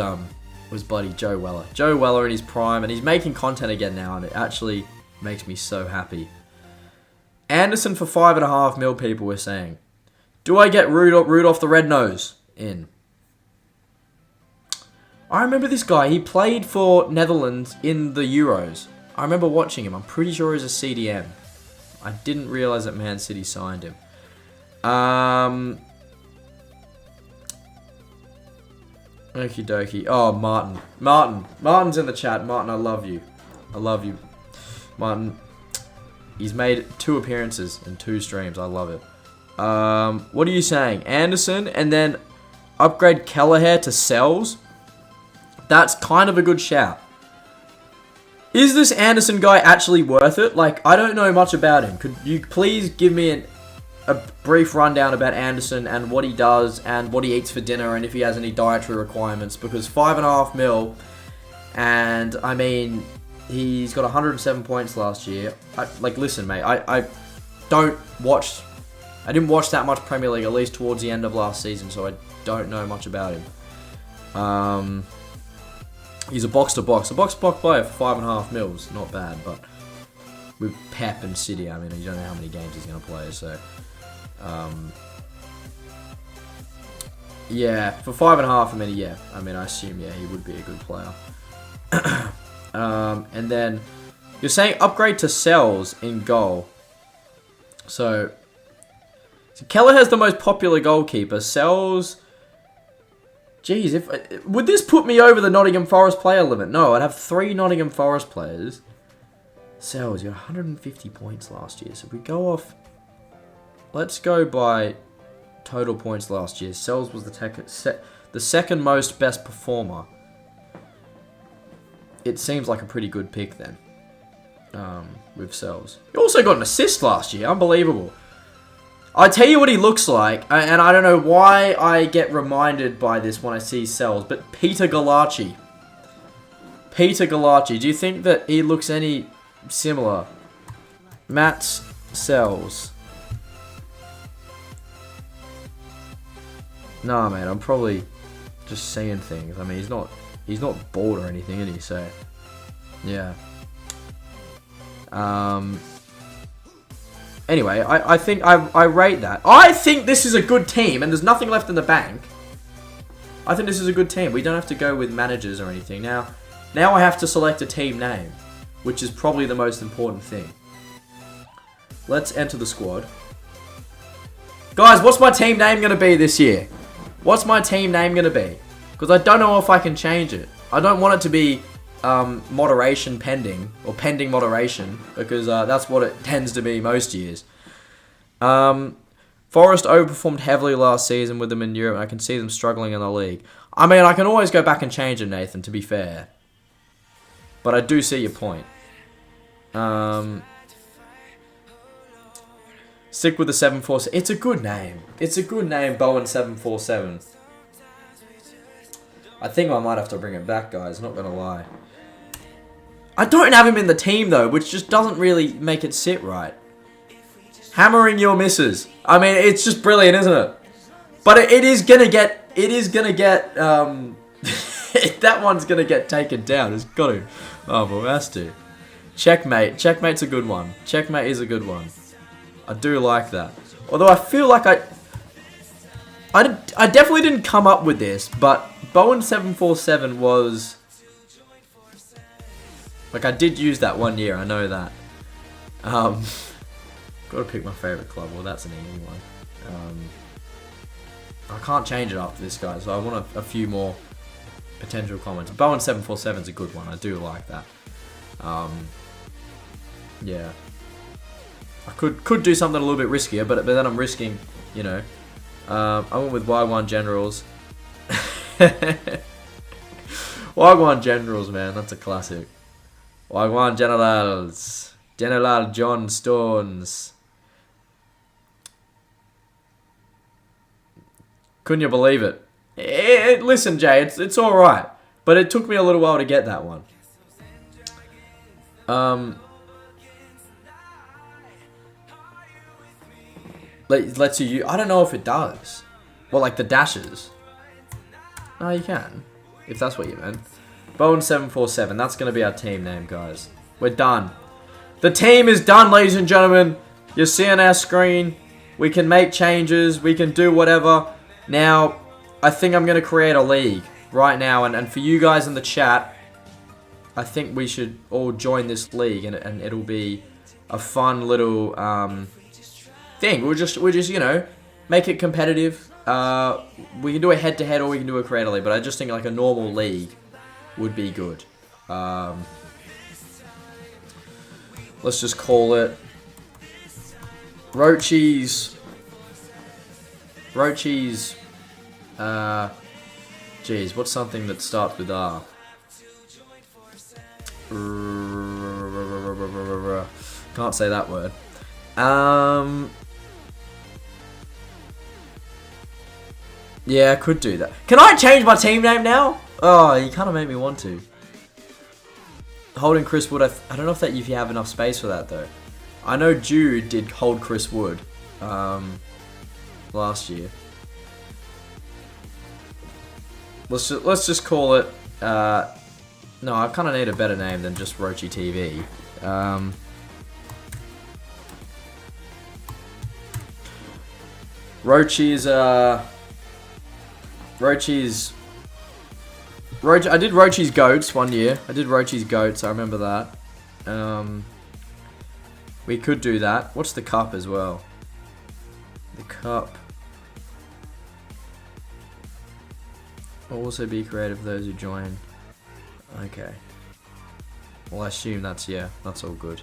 bloody Joe Weller? Joe Weller in his prime, and he's making content again now, and it actually Makes me so happy. Anderson for 5.5 mil, people were saying. Do I get Rudolph the Red Nose in? I remember this guy. He played for Netherlands in the Euros. I remember watching him. I'm pretty sure he's a CDM. I didn't realise that Man City signed him. Okie dokie. Oh, Martin. Martin's in the chat. Martin, I love you. I love you. Martin. He's made 2 appearances in 2 streams. I love it. What are you saying? Anderson and then upgrade Kelleher to Sells? That's kind of a good shout. Is this Anderson guy actually worth it? Like, I don't know much about him. Could you please give me a brief rundown about Anderson and what he does and what he eats for dinner and if he has any dietary requirements? Because 5.5 mil, and I mean, he's got 107 points last year. Listen, mate, I didn't watch that much Premier League, at least towards the end of last season, so I don't know much about him. He's a box-to-box. A box-to-box player for 5.5 mils. Not bad, but with Pep and City, I mean, you don't know how many games he's going to play, so... yeah, for 5.5, I mean, I assume, yeah, he would be a good player. And then, you're saying upgrade to Sells in goal. So Keller has the most popular goalkeeper. Sells... Jeez, would this put me over the Nottingham Forest player limit? No, I'd have 3 Nottingham Forest players. Sells, you got 150 points last year. So if we go off... Let's go by total points last year. Sells was the second most best performer. It seems like a pretty good pick then. With Sells. He also got an assist last year. Unbelievable. I tell you what he looks like, and I don't know why I get reminded by this when I see Sells, but Peter Galachi. Peter Galachi. Do you think that he looks any similar? Matt Sells. Nah, man, I'm probably just saying things. I mean, he's not bald or anything, is he? So, yeah. Anyway, I think I rate that. I think this is a good team, and there's nothing left in the bank. I think this is a good team. We don't have to go with managers or anything. Now I have to select a team name, which is probably the most important thing. Let's enter the squad. Guys, what's my team name going to be this year? What's my team name going to be? Because I don't know if I can change it. I don't want it to be moderation pending, or pending moderation, because that's what it tends to be most years. Forest overperformed heavily last season with them in Europe, and I can see them struggling in the league. I mean, I can always go back and change it, Nathan, to be fair. But I do see your point. Stick with the 747. It's a good name. It's a good name, Bowen 747. I think I might have to bring it back, guys. Not gonna lie. I don't have him in the team, though, which just doesn't really make it sit right. Hammering your misses. I mean, it's just brilliant, isn't it? But it is gonna get... that one's gonna get taken down. It's got to. Oh, well, it has to. Checkmate. Checkmate's a good one. Checkmate is a good one. I do like that. Although I feel like I definitely didn't come up with this, but Bowen 747 was... Like, I did use that one year, I know that. Gotta pick my favourite club. Well, that's an easy one. I can't change it after this, guy, so I want a few more potential comments. Bowen 747 is a good one. I do like that. Yeah. I could do something a little bit riskier, but then I'm risking, you know. I went with Y1 Generals. Y1 Generals, man. That's a classic. Y1 Generals. General John Stones. Couldn't you believe it? Listen, Jay, it's alright. But it took me a little while to get that one. Lets you... I don't know if it does. Well, like the dashes. No, you can. If that's what you meant. Bowen 747. That's going to be our team name, guys. We're done. The team is done, ladies and gentlemen. You see on our screen. We can make changes. We can do whatever. Now, I think I'm going to create a league right now. And for you guys in the chat, I think we should all join this league. And it'll be a fun little thing. We'll just you know, make it competitive. We can do a head-to-head or we can do a creator league. But I just think like a normal league would be good. Let's just call it Roachy's, geez, what's something that starts with R? Can't say that word. Yeah, I could do that. Can I change my team name now? Oh, you kind of made me want to. Holding Chris Wood, I don't know if you have enough space for that though. I know Jude did hold Chris Wood last year. Let's just call it. No, I kind of need a better name than just Roachy TV. I did Roachy's Goats one year. I did Roachy's Goats. I remember that. We could do that. What's the cup as well? The cup. Will also be creative for those who join. Okay. Well, I assume that's all good.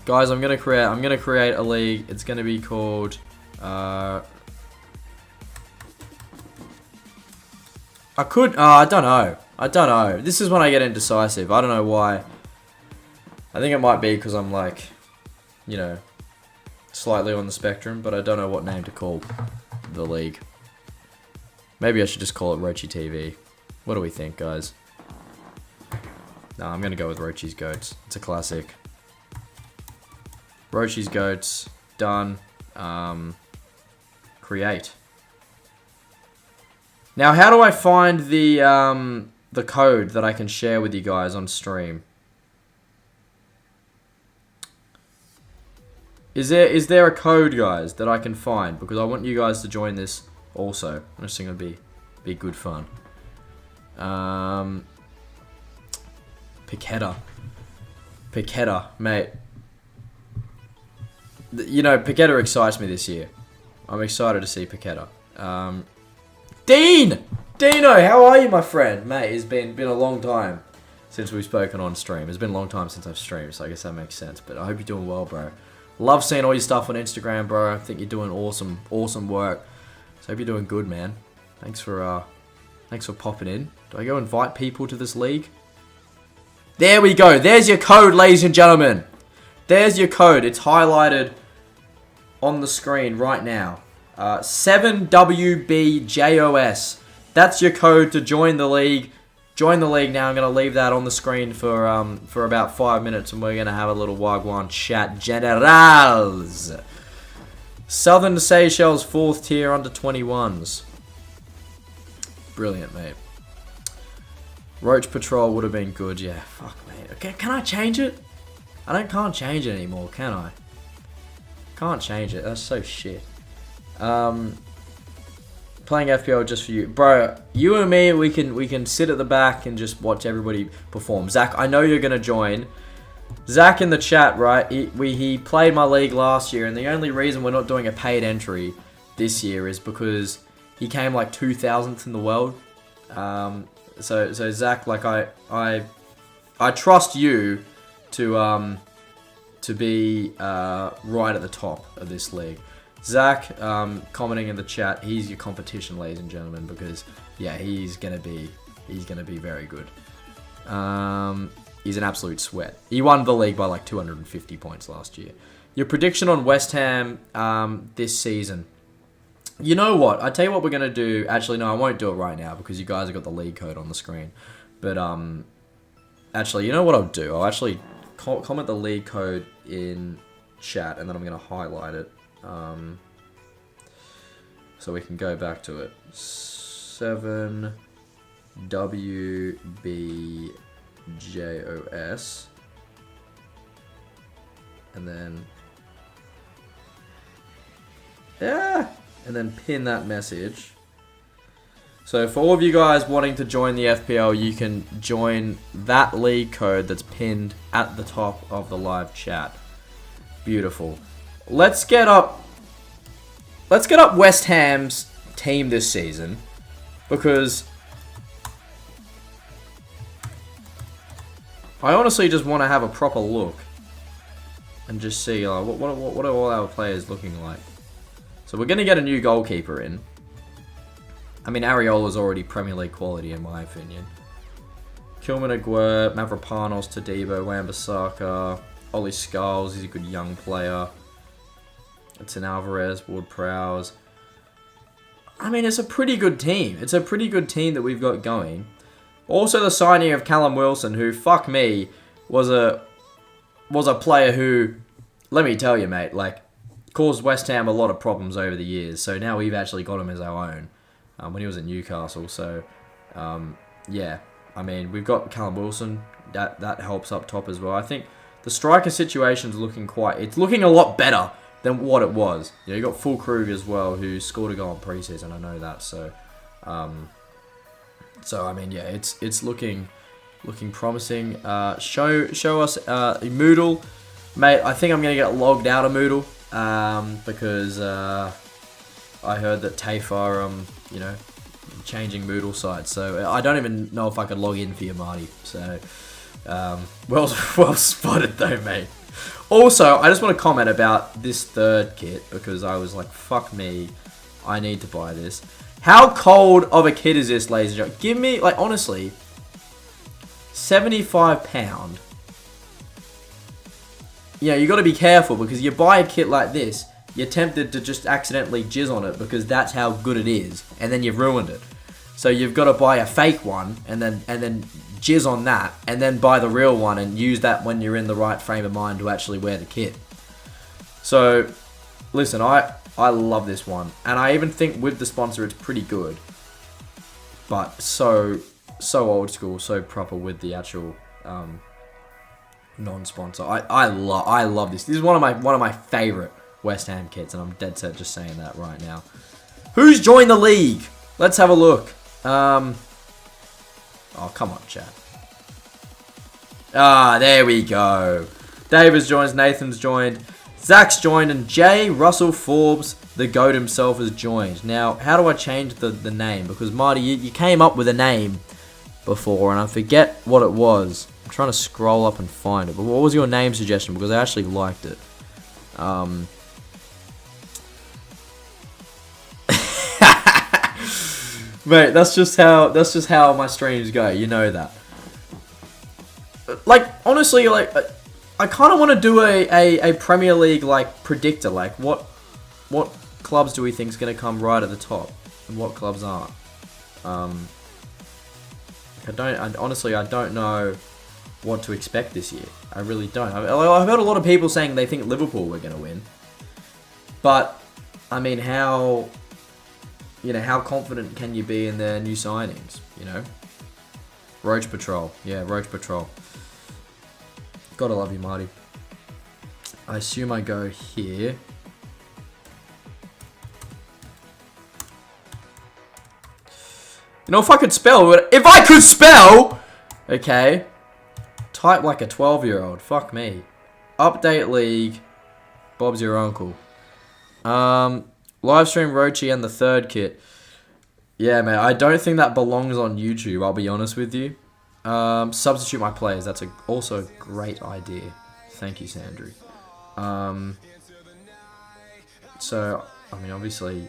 Guys, I'm gonna create a league. It's gonna be called. I don't know. This is when I get indecisive. I don't know why. I think it might be because I'm like, you know, slightly on the spectrum, but I don't know what name to call the league. Maybe I should just call it Roachy TV. What do we think, guys? No, I'm going to go with Roachy's Goats. It's a classic. Roachy's Goats. Done. Create. Now, how do I find the code that I can share with you guys on stream? Is there a code, guys, that I can find? Because I want you guys to join this also. I just think it'd be good fun. Piquetta, mate. You know, Piquetta excites me this year. I'm excited to see Piquetta. Dino, how are you, my friend? Mate, it's been a long time since we've spoken on stream. It's been a long time since I've streamed, so I guess that makes sense. But I hope you're doing well, bro. Love seeing all your stuff on Instagram, bro. I think you're doing awesome work. So hope you're doing good, man. Thanks for popping in. Do I go invite people to this league? There we go. There's your code, ladies and gentlemen. There's your code. It's highlighted on the screen right now. 7WBJOS. That's your code to join the league. Join the league now. I'm going to leave that on the screen for about 5 minutes, and we're going to have a little Wagwan chat generals. Southern Seychelles 4th tier under 21s. Brilliant, mate. Roach Patrol would have been good. Yeah, fuck, mate. Okay, can I change it? I can't change it anymore, can I? Can't change it. That's so shit. Playing FPL just for you, bro. You and me, we can sit at the back and just watch everybody perform. Zach, I know you're gonna join. Zach in the chat, right? He played my league last year, and the only reason we're not doing a paid entry this year is because he came like 2000th in the world. So Zach, like I trust you to be right at the top of this league. Zach, commenting in the chat, he's your competition, ladies and gentlemen, because yeah, he's gonna be very good. He's an absolute sweat. He won the league by like 250 points last year. Your prediction on West Ham this season? You know what? I tell you what we're gonna do. Actually, no, I won't do it right now because you guys have got the league code on the screen. But actually, you know what I'll do? I'll actually comment the league code in chat, and then I'm gonna highlight it. So we can go back to it. 7 WBJOS. And then... yeah! And then pin that message. So for all of you guys wanting to join the FPL, you can join that league code that's pinned at the top of the live chat. Beautiful. Let's get up West Ham's team this season, because I honestly just want to have a proper look and just see what are all our players looking like. So we're going to get a new goalkeeper in. I mean, Areola's already Premier League quality in my opinion. Kilman Aguirre, Mavropanos, Tadibo, Wan-Bissaka, Ollie Skulls, he's a good young player. It's an Alvarez, Ward-Prowse. I mean, it's a pretty good team. It's a pretty good team that we've got going. Also, the signing of Callum Wilson, who, fuck me, was a player who, let me tell you, mate, like, caused West Ham a lot of problems over the years. So now we've actually got him as our own when he was at Newcastle. So, yeah, I mean, we've got Callum Wilson. That helps up top as well. I think the striker situation's looking it's looking a lot better than what it was. You know, you got Fulkrug as well, who scored a goal in preseason. I know that. So, I mean, yeah, it's looking promising. Show us Moodle, mate. I think I'm gonna get logged out of Moodle because I heard that TAFE are you know, changing Moodle sites. So I don't even know if I could log in for you, Marty. So well spotted though, mate. Also, I just want to comment about this third kit because I was like, fuck me, I need to buy this. How cold of a kit is this, ladies and gentlemen? Give me, like, honestly, £75. Yeah, you got to be careful because you buy a kit like this, you're tempted to just accidentally jizz on it because that's how good it is, and then you've ruined it. So you've got to buy a fake one and then jizz on that, and then buy the real one and use that when you're in the right frame of mind to actually wear the kit. So, listen, I love this one, and I even think with the sponsor it's pretty good, but so old school, so proper with the actual non-sponsor. I love this. This is one of my favorite West Ham kits, and I'm dead set just saying that right now. Who's joined the league? Let's have a look. Oh, come on, chat. Ah, there we go. Davis joins, Nathan's joined, Zach's joined, and J. Russell Forbes, the GOAT himself, has joined. Now, how do I change the name? Because, Marty, you came up with a name before, and I forget what it was. I'm trying to scroll up and find it. But what was your name suggestion? Because I actually liked it. Mate, that's just how my streams go. You know that. Like, honestly, like, I kind of want to do a Premier League like predictor. Like, what clubs do we think is going to come right at the top, and what clubs aren't? Honestly, I don't know what to expect this year. I really don't. I've heard a lot of people saying they think Liverpool were going to win, but I mean, how confident can you be in their new signings? You know, Roach Patrol, yeah, Roach Patrol. Gotta love you, Marty. I assume I go here. You know, if I could spell, okay, type like a 12-year-old. Fuck me. Update league. Bob's your uncle. Livestream Roachy and the third kit. Yeah, mate, I don't think that belongs on YouTube, I'll be honest with you. Substitute my players. That's also a great idea. Thank you, Sandry. So, I mean, obviously,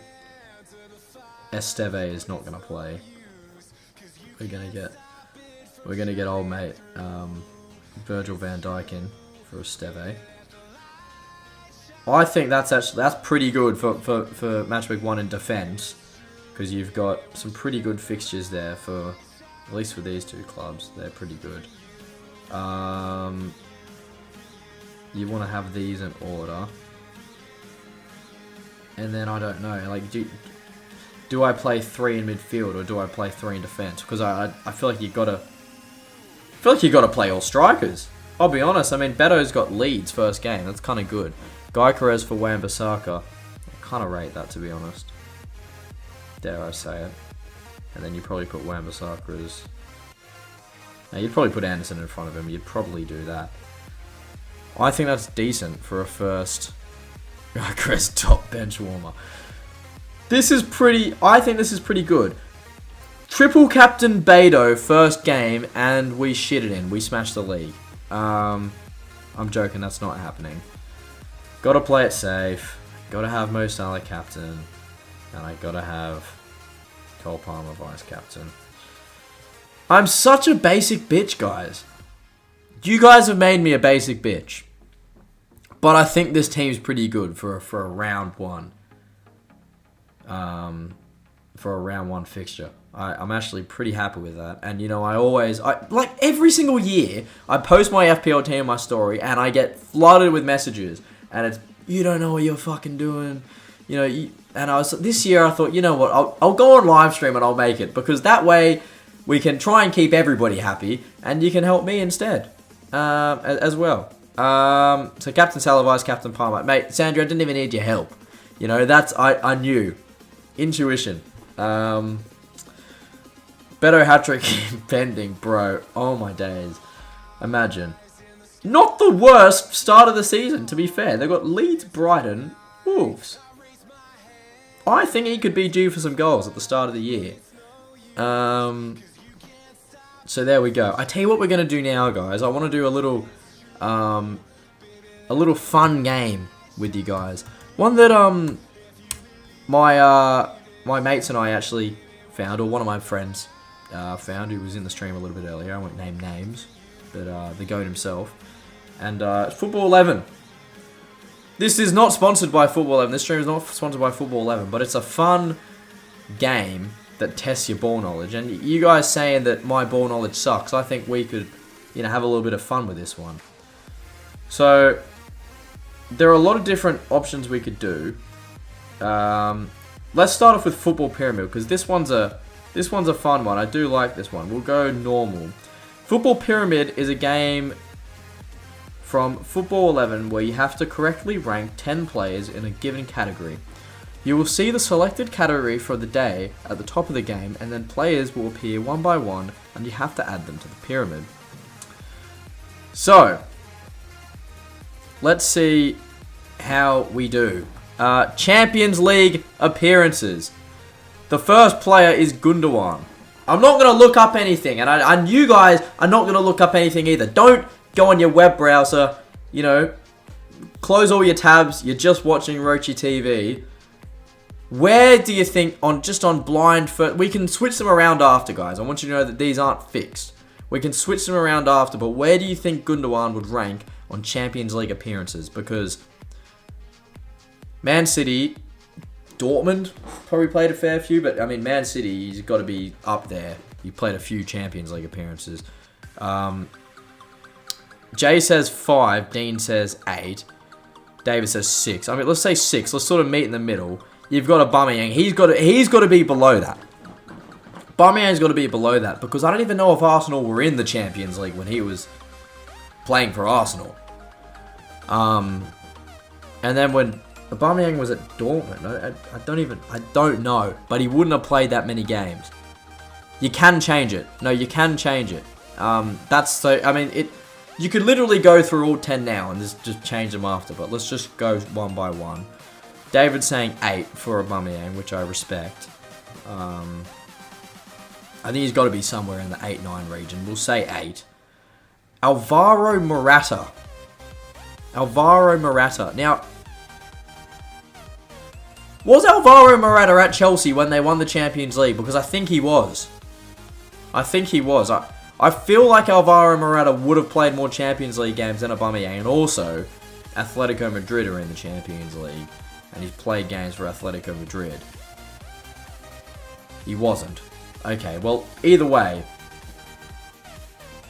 Esteve is not going to play. We're gonna get old mate Virgil van Dijk in for Esteve. I think that's pretty good for match week 1 in defence, because you've got some pretty good fixtures there for, at least for these two clubs. They're pretty good. You want to have these in order, and then I don't know. Like, do I play 3 in midfield or do I play 3 in defence? Because I feel like you gotta play all strikers. I'll be honest. I mean, Betto's got Leeds first game. That's kind of good. Gyökeres for Wan-Bissaka. I kind of rate that, to be honest. Dare I say it? And then you probably put Wan-Bissaka as. Now you'd probably put Anderson in front of him. You'd probably do that. I think that's decent for a first Gyökeres top bench warmer. This is pretty. I think this is pretty good. Triple captain Betto first game and we shit it in. We smashed the league. I'm joking. That's not happening. Got to play it safe. Got to have Mo Salah captain, and I got to have Cole Palmer vice captain. I'm such a basic bitch, guys. You guys have made me a basic bitch. But I think this team's pretty good for a round one. For a round one fixture. I'm actually pretty happy with that. And, you know, I like every single year, I post my FPL team in my story and I get flooded with messages. And it's, you don't know what you're fucking doing. You know, this year I thought, you know what, I'll go on live stream and I'll make it. Because that way we can try and keep everybody happy and you can help me instead. As well. So Captain Salah, Vice Captain Palmer. Mate, Sandra, I didn't even need your help. You know, that's, I knew. Intuition. Betto hat-trick pending, bro. Oh my days. Imagine. Not the worst start of the season, to be fair. They've got Leeds, Brighton, Wolves. I think he could be due for some goals at the start of the year. So there we go. I tell you what we're going to do now, guys. I want to do a little fun game with you guys. One that my mates and I actually found, or one of my friends found, who was in the stream a little bit earlier. I won't name names, but the GOAT himself. And Football 11. This is not sponsored by Football 11. This stream is not sponsored by Football 11, but it's a fun game that tests your ball knowledge. And you guys saying that my ball knowledge sucks, I think we could, you know, have a little bit of fun with this one. So there are a lot of different options we could do. Let's start off with Football Pyramid, because this one's a fun one. I do like this one. We'll go normal. Football Pyramid is a game from Football 11 where you have to correctly rank 10 players in a given category. You will see the selected category for the day at the top of the game, and then players will appear one by one, and you have to add them to the pyramid. So, let's see how we do. Champions League appearances. The first player is Gundogan. I'm not going to look up anything, and you guys are not going to look up anything either. Don't go on your web browser, you know, close all your tabs, you're just watching Roachy TV. Where do you think, on blind first, we can switch them around after, guys. I want you to know that these aren't fixed. We can switch them around after, but where do you think Gundogan would rank on Champions League appearances? Because Man City, Dortmund probably played a fair few, but I mean, Man City, he's got to be up there. He played a few Champions League appearances. Jay says 5, Dean says 8, David says 6. I mean, let's say 6. Let's sort of meet in the middle. You've got Aubameyang. He's got to be below that. Aubameyang's got to be below that, because I don't even know if Arsenal were in the Champions League when he was playing for Arsenal. And then when Aubameyang was at Dortmund, I don't know, but he wouldn't have played that many games. You can change it. No, you can change it. You could literally go through all 10 now and just change them after, but let's just go one by one. David's saying 8 for Aubameyang, which I respect. I think he's got to be somewhere in the 8-9 region. We'll say 8. Alvaro Morata. Now, was Alvaro Morata at Chelsea when they won the Champions League? Because I think he was. I feel like Alvaro Morata would have played more Champions League games than Aubameyang. And also, Atletico Madrid are in the Champions League. And he's played games for Atletico Madrid. He wasn't. Okay, well, either way.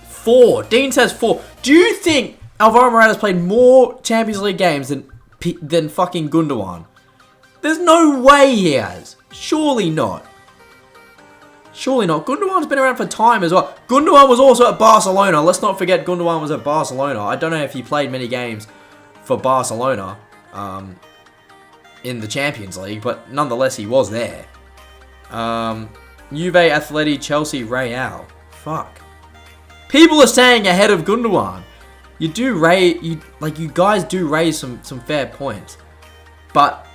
4. Dean says 4. Do you think Alvaro Morata's played more Champions League games than fucking Gundogan? There's no way he has. Surely not. Surely not. Gundogan's been around for time as well. Gundogan was also at Barcelona. Let's not forget Gundogan was at Barcelona. I don't know if he played many games for Barcelona in the Champions League, but nonetheless, he was there. Juve, Atleti, Chelsea, Real. Fuck. People are staying ahead of Gundogan. You guys do raise some fair points. But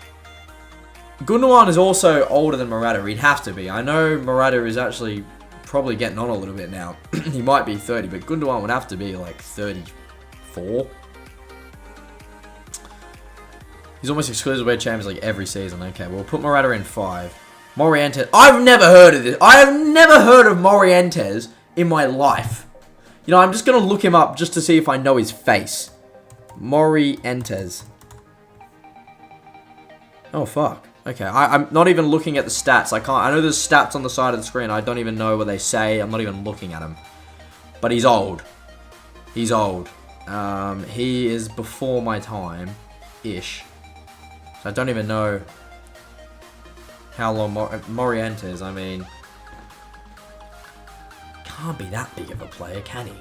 Gundogan is also older than Morata. He'd have to be. I know Morata is actually probably getting on a little bit now. He might be 30, but Gundogan would have to be like 34. He's almost exclusively at Champions League every season. Okay, we'll put Morata in 5. Morientes. I've never heard of this. I have never heard of Morientes in my life. You know, I'm just going to look him up just to see if I know his face. Morientes. Oh, fuck. Okay, I'm not even looking at the stats. I know there's stats on the side of the screen. I don't even know what they say. I'm not even looking at them. But he's old. He's old. He is before my time-ish. So I don't even know how long Morientes, I mean, can't be that big of a player, can he?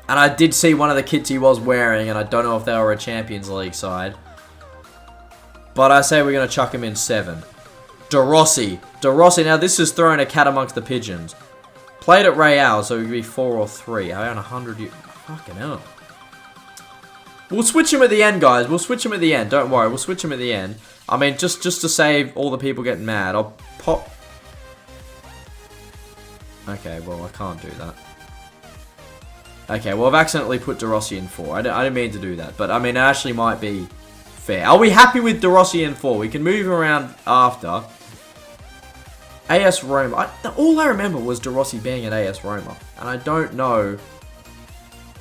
And I did see one of the kits he was wearing, and I don't know if they were a Champions League side. But I say we're going to chuck him in 7. De Rossi. Now this is throwing a cat amongst the pigeons. Played at Real, so it could be 4 or 3. I own 100 years. Fucking hell. We'll switch him at the end, guys. We'll switch him at the end. Don't worry. We'll switch him at the end. I mean, just to save all the people getting mad, I'll pop... Okay, well, I can't do that. Okay, well, I've accidentally put De Rossi in 4. I didn't mean to do that, but, I mean, it actually might be fair. Are we happy with De Rossi in 4? We can move him around after. AS Roma. All I remember was De Rossi being at AS Roma, and I don't know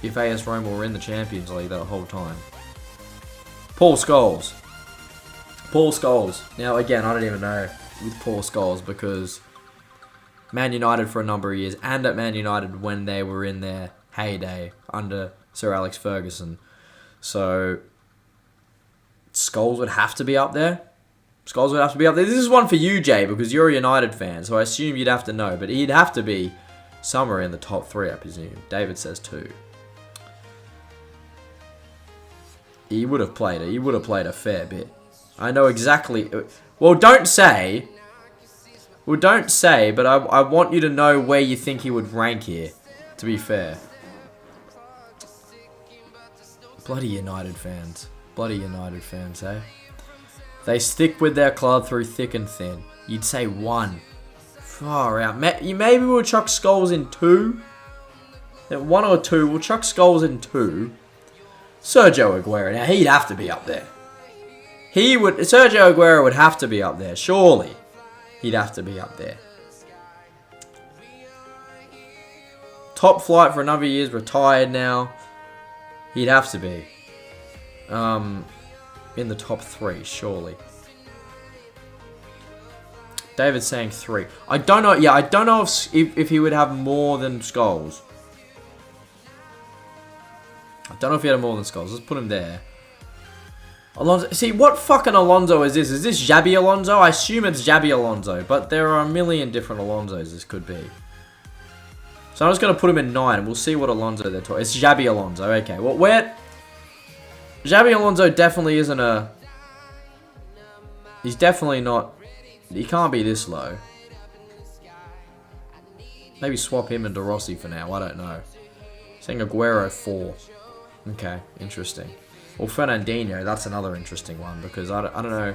if AS Roma were in the Champions League that whole time. Paul Scholes. Now, again, I don't even know with Paul Scholes because Man United for a number of years and at Man United when they were in their heyday under Sir Alex Ferguson. So, Scholes would have to be up there. This is one for you, Jay, because you're a United fan, so I assume you'd have to know. But he'd have to be somewhere in the top 3, I presume. David says 2. He would have played it. He would have played a fair bit. I know exactly... Well, don't say, but I want you to know where you think he would rank here, to be fair. Bloody United fans, eh? They stick with their club through thick and thin. You'd say 1. Far out. Maybe we'll chuck Scholes in 2. Then 1 or 2. We'll chuck Scholes in 2. Sergio Aguero. Now, he'd have to be up there. Sergio Aguero would have to be up there. Surely. He'd have to be up there. Top flight for another year's retired now. He'd have to be. In the top 3, surely. David's saying 3. I don't know. Yeah, I don't know if he would have more than Scholes. I don't know if he had more than Scholes. Let's put him there. Alonso. See, what fucking Alonso is this? Is this Xabi Alonso? I assume it's Xabi Alonso, but there are a million different Alonsos this could be. So I'm just going to put him in 9, and we'll see what Alonso they're talking. It's Xabi Alonso. Okay, well, where... Xabi Alonso definitely isn't a... He's definitely not... He can't be this low. Maybe swap him and De Rossi for now. I don't know. Saying Aguero 4. Okay, interesting. Well, Fernandinho, that's another interesting one because I don't know.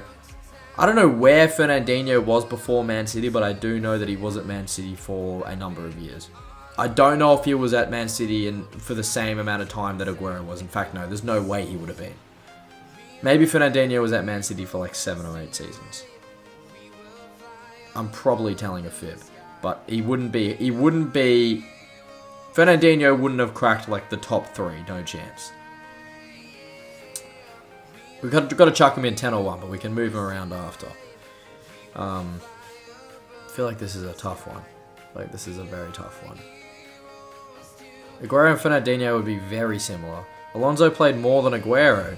I don't know where Fernandinho was before Man City, but I do know that he was at Man City for a number of years. I don't know if he was at Man City for the same amount of time that Aguero was. In fact, no, there's no way he would have been. Maybe Fernandinho was at Man City for like 7 or 8 seasons. I'm probably telling a fib, but he wouldn't be. Fernandinho wouldn't have cracked like the top 3, no chance. We've got to chuck him in 10 or 1, but we can move him around after. I feel like this is a tough one. Like, this is a very tough one. Aguero and Fernandinho would be very similar. Alonso played more than Aguero.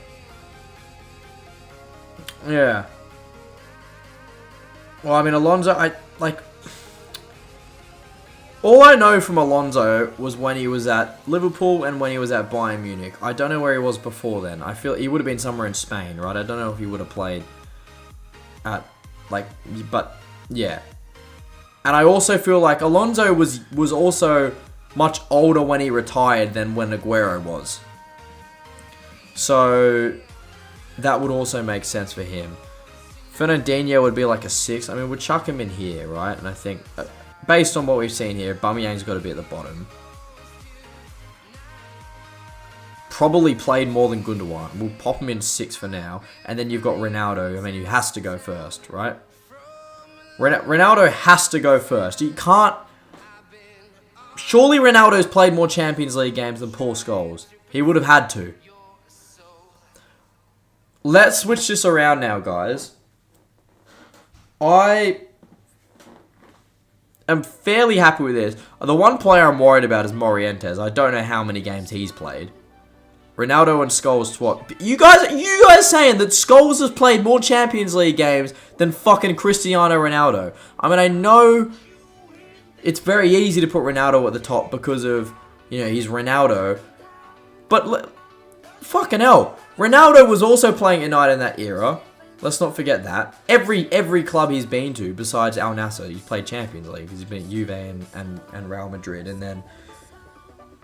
Yeah. Well, I mean, Alonso, all I know from Alonso was when he was at Liverpool and when he was at Bayern Munich. I don't know where he was before then. I feel he would have been somewhere in Spain, right? I don't know if he would have played at, but yeah. And I also feel like Alonso was also much older when he retired than when Aguero was. So that would also make sense for him. Fernandinho would be like a 6. I mean, we'd chuck him in here, right? And I think, based on what we've seen here, Aubameyang's got to be at the bottom. Probably played more than Gundogan. We'll pop him in 6 for now. And then you've got Ronaldo. I mean, he has to go first, right? Ronaldo has to go first. You can't... Surely Ronaldo's played more Champions League games than Paul Scholes. He would have had to. Let's switch this around now, guys. I am fairly happy with this. The one player I'm worried about is Morientes. I don't know how many games he's played. Ronaldo and Scholes swap. You guys saying that Scholes has played more Champions League games than fucking Cristiano Ronaldo. I mean, I know it's very easy to put Ronaldo at the top because of, he's Ronaldo. But fucking hell, Ronaldo was also playing at United in that era. Let's not forget that. Every club he's been to, besides Al Nassr, he's played Champions League. He's been at Juve and Real Madrid. And then,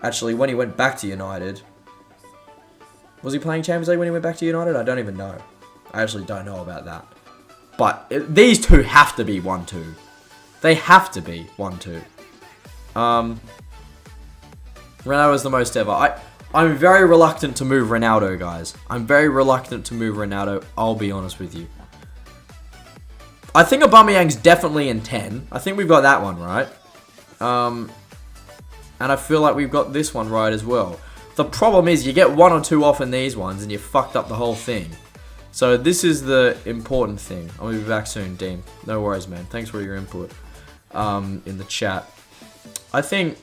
actually, when he went back to United... Was he playing Champions League when he went back to United? I don't even know. I actually don't know about that. But these two have to be 1-2. They have to be 1-2. Ronaldo is the most ever. I'm very reluctant to move Ronaldo, guys. I'm very reluctant to move Ronaldo. I'll be honest with you. I think Aubameyang's definitely in 10. I think we've got that one right. And I feel like we've got this one right as well. The problem is you get 1 or 2 off in these ones and you fucked up the whole thing. So this is the important thing. I'll be back soon, Dean. No worries, man. Thanks for your input in the chat. I think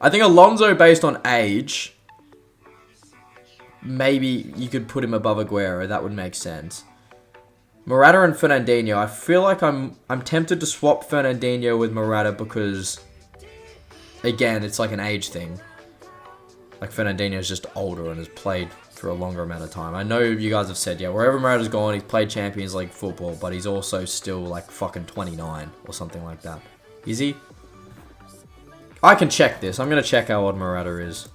Alonso, based on age, maybe you could put him above Aguero. That would make sense. Morata and Fernandinho. I feel like I'm tempted to swap Fernandinho with Morata because, again, it's like an age thing. Like, Fernandinho is just older and has played for a longer amount of time. I know you guys have said, yeah, wherever Morata's gone, he's played Champions League football, but he's also still, like, fucking 29 or something like that. Is he? I can check this. I'm going to check how old Morata is.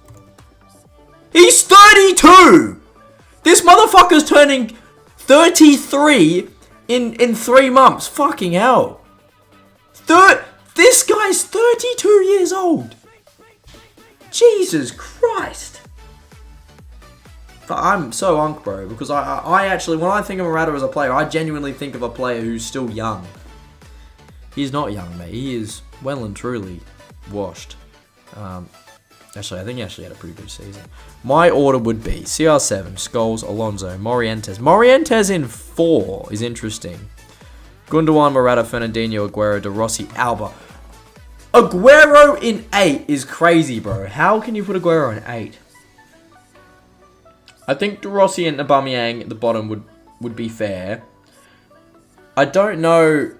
He's 32! This motherfucker's turning 33 in 3 months. Fucking hell. This guy's 32 years old. Jesus Christ. But I'm so unk, bro, because I actually, when I think of Morata as a player, I genuinely think of a player who's still young. He's not young, mate. He is well and truly washed. Actually, I think he actually had a pretty good season. My order would be CR7, Scholes, Alonso, Morientes. Morientes in 4 is interesting. Gundogan, Morata, Fernandinho, Aguero, De Rossi, Alba. Aguero in 8 is crazy, bro. How can you put Aguero in 8? I think De Rossi and Aubameyang at the bottom would be fair. I don't know.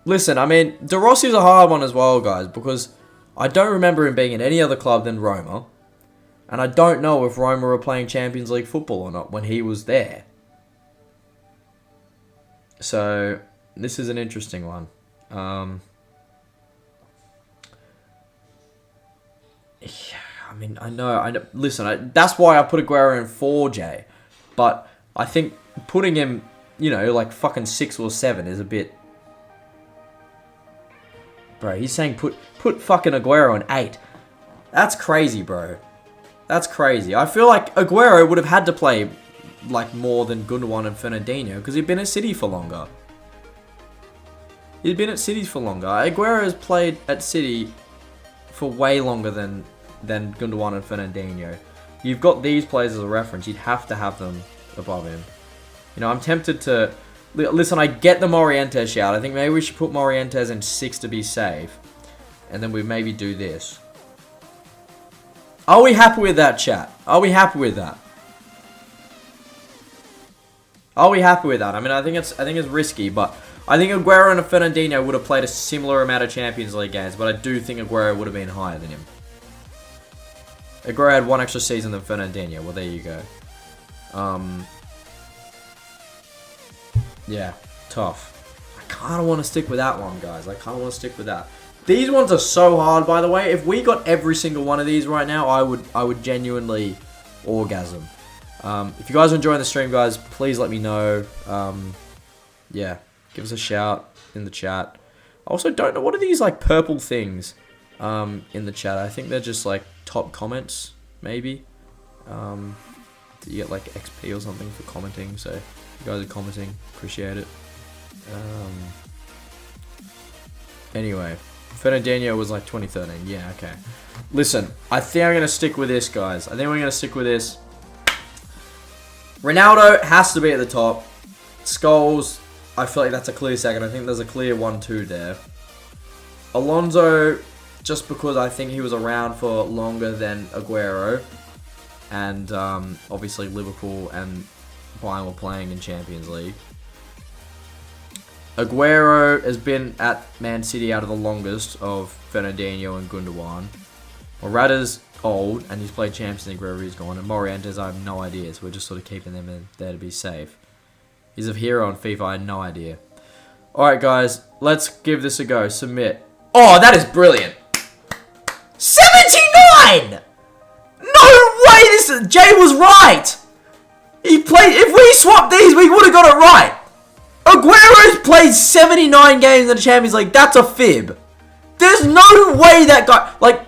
Listen, I mean, De Rossi's a hard one as well, guys, because I don't remember him being in any other club than Roma. And I don't know if Roma were playing Champions League football or not when he was there. So, this is an interesting one. Yeah, I mean, I know. Listen, that's why I put Aguero in 4J. But I think putting him, like fucking 6 or 7 is a bit... Bro, he's saying put fucking Aguero in 8. That's crazy, bro. That's crazy. I feel like Aguero would have had to play like more than Gundogan and Fernandinho because he'd been at City for longer. Aguero has played at City for way longer than Gundogan and Fernandinho. You've got these players as a reference. You'd have to have them above him. I'm tempted to... Listen, I get the Morientes shout. I think maybe we should put Morientes in 6 to be safe. And then we maybe do this. Are we happy with that, chat? Are we happy with that? Are we happy with that? I mean, I think it's risky, but I think Aguero and Fernandinho would have played a similar amount of Champions League games, but I do think Aguero would have been higher than him. Aguero had one extra season than Fernandinho. Well, there you go. Yeah, tough. I kind of want to stick with that one, guys. I kind of want to stick with that. These ones are so hard, by the way. If we got every single one of these right now, I would genuinely orgasm. If you guys are enjoying the stream, guys, please let me know. Yeah, give us a shout in the chat. I also don't know, what are these like purple things in the chat? I think they're just like top comments, maybe. You get like XP or something for commenting, so if you guys are commenting, appreciate it. Anyway, Fernandinho was like 2013. Yeah, okay. Listen, I think I'm going to stick with this, guys. I think we're going to stick with this. Ronaldo has to be at the top. Scholes, I feel like that's a clear second. I think there's a clear 1-2 there. Alonso, just because I think he was around for longer than Aguero. And obviously Liverpool and Bayern were playing in Champions League. Aguero has been at Man City out of the longest of Fernandinho and Gundogan. Morata's old and he's played Champions League wherever he's gone. And Morientes, I have no idea, so we're just sort of keeping them in there to be safe. He's a hero on FIFA, I had no idea. Alright guys, let's give this a go. Submit. Oh, that is brilliant! 79! No way! Jay was right! He played. If we swapped these, we would have got it right! Aguero's played 79 games in the Champions League. That's a fib. There's no way that guy... Like,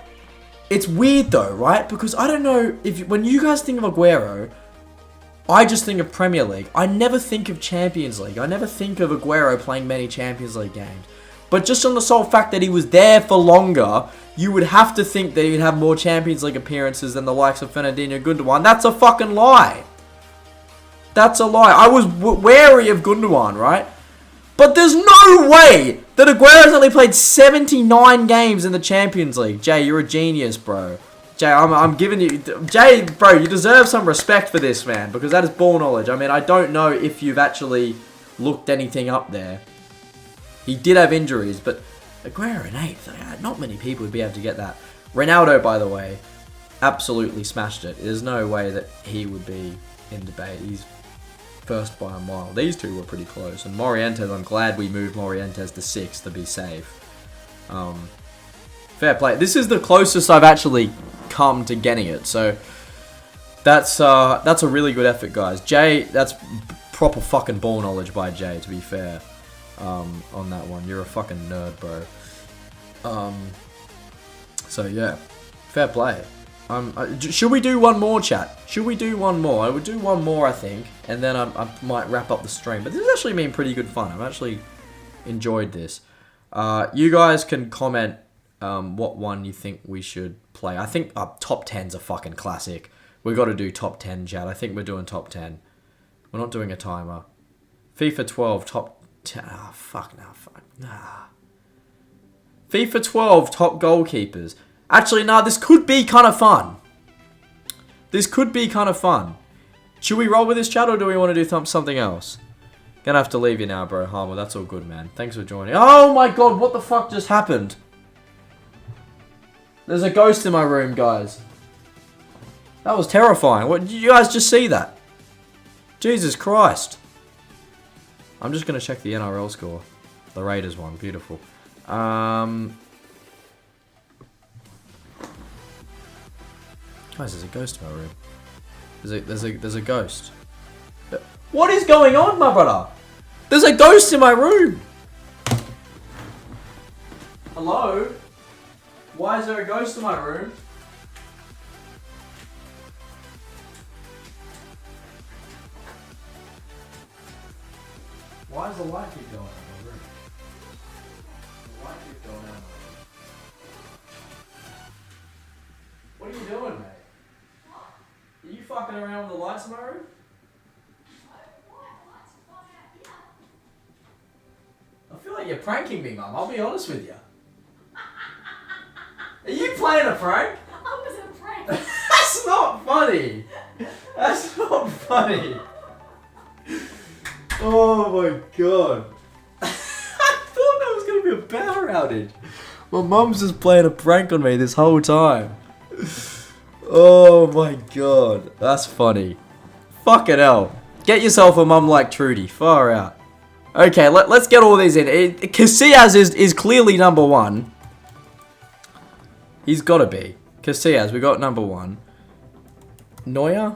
it's weird though, right? Because I don't know if... When you guys think of Aguero, I just think of Premier League. I never think of Champions League. I never think of Aguero playing many Champions League games. But just on the sole fact that he was there for longer, you would have to think that he'd have more Champions League appearances than the likes of Fernandinho and Gundogan. That's a fucking lie. That's a lie. I was wary of Gundogan, right? But there's no way that Aguero's only played 79 games in the Champions League. Jay, you're a genius, bro. Jay, I'm giving you... Jay, bro, you deserve some respect for this, man. Because that is ball knowledge. I mean, I don't know if you've actually looked anything up there. He did have injuries, but Aguero in 8th. Not many people would be able to get that. Ronaldo, by the way, absolutely smashed it. There's no way that he would be in debate. He's first by a mile. These two were pretty close. And Morientes, I'm glad we moved Morientes to 6th to be safe. Fair play. This is the closest I've actually come to getting it. So that's a really good effort, guys. Jay, that's proper fucking ball knowledge by Jay, to be fair. On that one. You're a fucking nerd, bro. So yeah. Fair play. Should we do one more, chat? Should we do one more? I would do one more, I think, and then I might wrap up the stream. But this has actually been pretty good fun. I've actually enjoyed this. You guys can comment what one you think we should play. I think top 10's a fucking classic. We've got to do top 10, chat. I think we're doing top 10. We're not doing a timer. FIFA 12, top 10. Ah, fuck no. Fuck. Nah. FIFA 12, top goalkeepers. Actually, nah, this could be kind of fun. This could be kind of fun. Should we roll with this, chat, or do we want to do something else? Gonna have to leave you now, bro. Harmer, that's all good, man. Thanks for joining. Oh my god, what the fuck just happened? There's a ghost in my room, guys. That was terrifying. What, did you guys just see that? Jesus Christ. I'm just gonna check the NRL score. The Raiders won. Beautiful. Guys, there's a ghost in my room. There's a ghost. What is going on, my brother? There's a ghost in my room. Hello? Why is there a ghost in my room? Why does the light keep going out in my room? The light keeps going out in my room. What are you doing, mate? Are you fucking around with the lights in my room? I feel like you're pranking me, Mum. I'll be honest with you. Are you playing a prank? I was a prank. That's not funny. That's not funny. Oh my god. I thought that was going to be a power outage. My mum's just playing a prank on me this whole time. Oh my god. That's funny. Fucking hell. Get yourself a mum like Trudy. Far out. Okay, let's get all these in. Casillas is clearly number one. He's got to be. Casillas, we got number one. Neuer?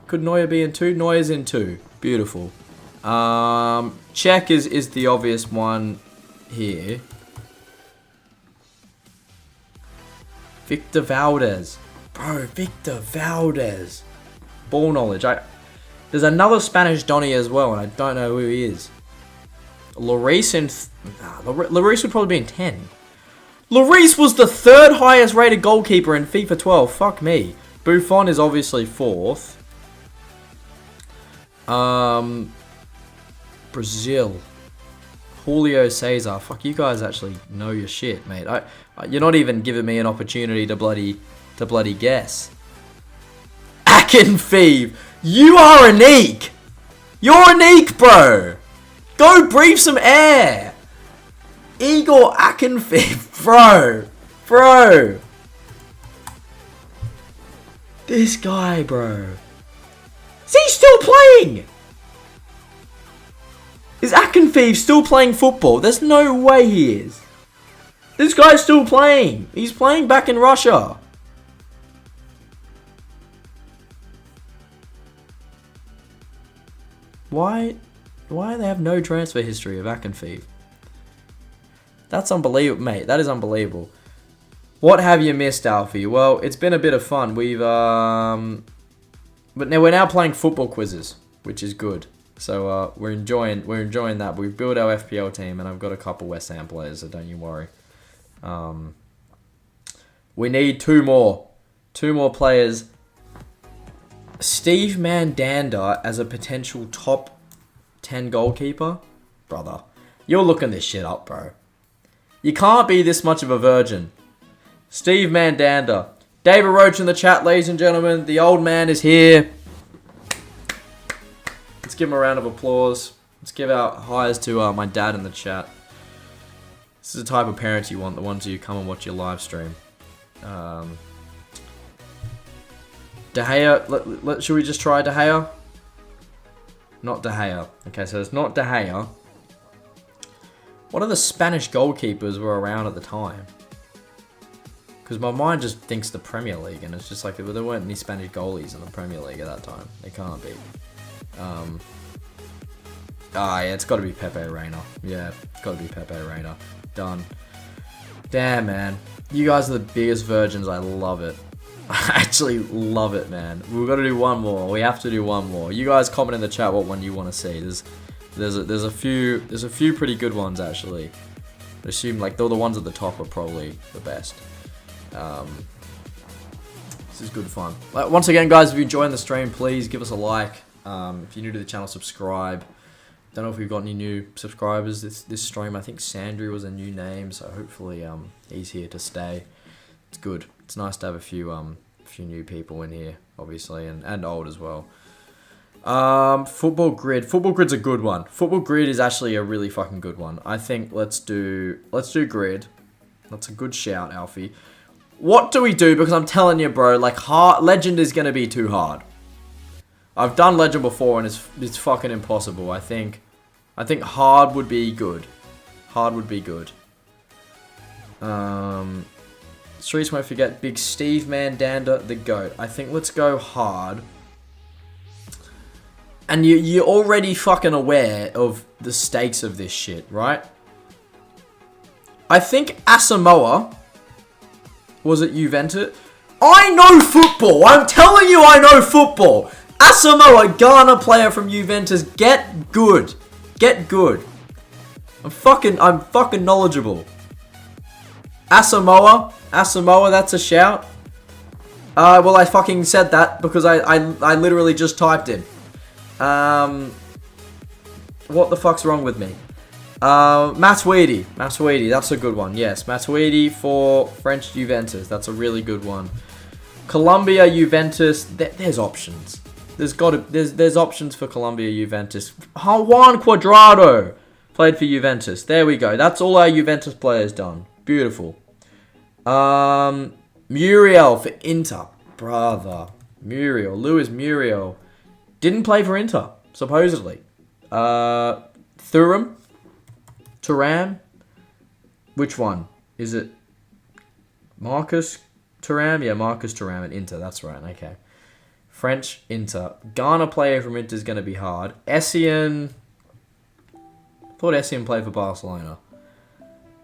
Could Neuer be in 2? Neuer's in 2. Beautiful. Czech is the obvious one here. Victor Valdez. Bro, Victor Valdez. Ball knowledge. There's another Spanish Donny as well, and I don't know who he is. Lloris Lloris would probably be in 10. Lloris was the 3rd highest rated goalkeeper in FIFA 12. Fuck me. Buffon is obviously 4th. Brazil. Julio Cesar. Fuck, you guys actually know your shit, mate. You're not even giving me an opportunity to bloody guess. Akinfeev. You are an eek. You're an eek, bro. Go breathe some air. Igor Akinfeev. Bro. This guy, bro. Is he still playing? Is Akinfeev still playing football? There's no way he is. This guy's still playing. He's playing back in Russia. Why do they have no transfer history of Akinfeev? That's unbelievable, mate. That is unbelievable. What have you missed, Alfie? Well, it's been a bit of fun. We've but now we're playing football quizzes, which is good. So we're enjoying that. We've built our FPL team, and I've got a couple West Ham players, so don't you worry. We need 2 more players. Steve Mandanda as a potential top 10 goalkeeper? Brother, you're looking this shit up, bro. You can't be this much of a virgin. Steve Mandanda. David Roach in the chat, ladies and gentlemen. The old man is here. Let's give him a round of applause. Let's give out highs to my dad in the chat. This is the type of parents you want, the ones who come and watch your live stream. De Gea, should we just try De Gea? Not De Gea. Okay, so it's not De Gea. What are the Spanish goalkeepers were around at the time? Because my mind just thinks the Premier League, and it's just like there weren't any Spanish goalies in the Premier League at that time. They can't be. Yeah, it's got to be Pepe Reina. Yeah, it's got to be Pepe Reina. Done. Damn, man. You guys are the biggest virgins. I love it. I actually love it, man. We've got to do one more. We have to do one more. You guys comment in the chat what one you want to see. There's a few pretty good ones actually. I assume like the ones at the top are probably the best. This is good fun. Once again, guys, if you're enjoying the stream, please give us a like. If you're new to the channel, subscribe. Don't know if we've got any new subscribers this stream. I think Sandry was a new name, so hopefully he's here to stay. It's good. It's nice to have a few new people in here, obviously, and old as well. Football Grid. Football Grid's a good one. Football Grid is actually a really fucking good one. I think let's do Grid. That's a good shout, Alfie. What do we do? Because I'm telling you, bro, like Legend is gonna be too hard. I've done Legend before and it's fucking impossible. I think hard would be good. Hard would be good. Streets won't forget Big Steve Mandanda, the GOAT. I think let's go hard. And you're already fucking aware of the stakes of this shit, right? I think Asamoah was at Juventus. I know football. I'm telling you, I know football. Asamoah, Ghana player from Juventus. Get good. Get good. I'm fucking knowledgeable. Asamoah, that's a shout. Well, I fucking said that because I literally just typed in. What the fuck's wrong with me? Matuidi, that's a good one. Yes, Matuidi for French Juventus. That's a really good one. Colombia, Juventus. There's options. There's options for Colombia, Juventus. Juan Cuadrado played for Juventus. There we go. That's all our Juventus players done. Beautiful. Muriel for Inter. Brother. Luis Muriel. Didn't play for Inter, supposedly. Thuram. Which one? Is it Marcus Thuram? Yeah, Marcus Thuram at Inter. That's right. Okay. French Inter. Ghana player from Inter is going to be hard. Essien. Thought Essien played for Barcelona.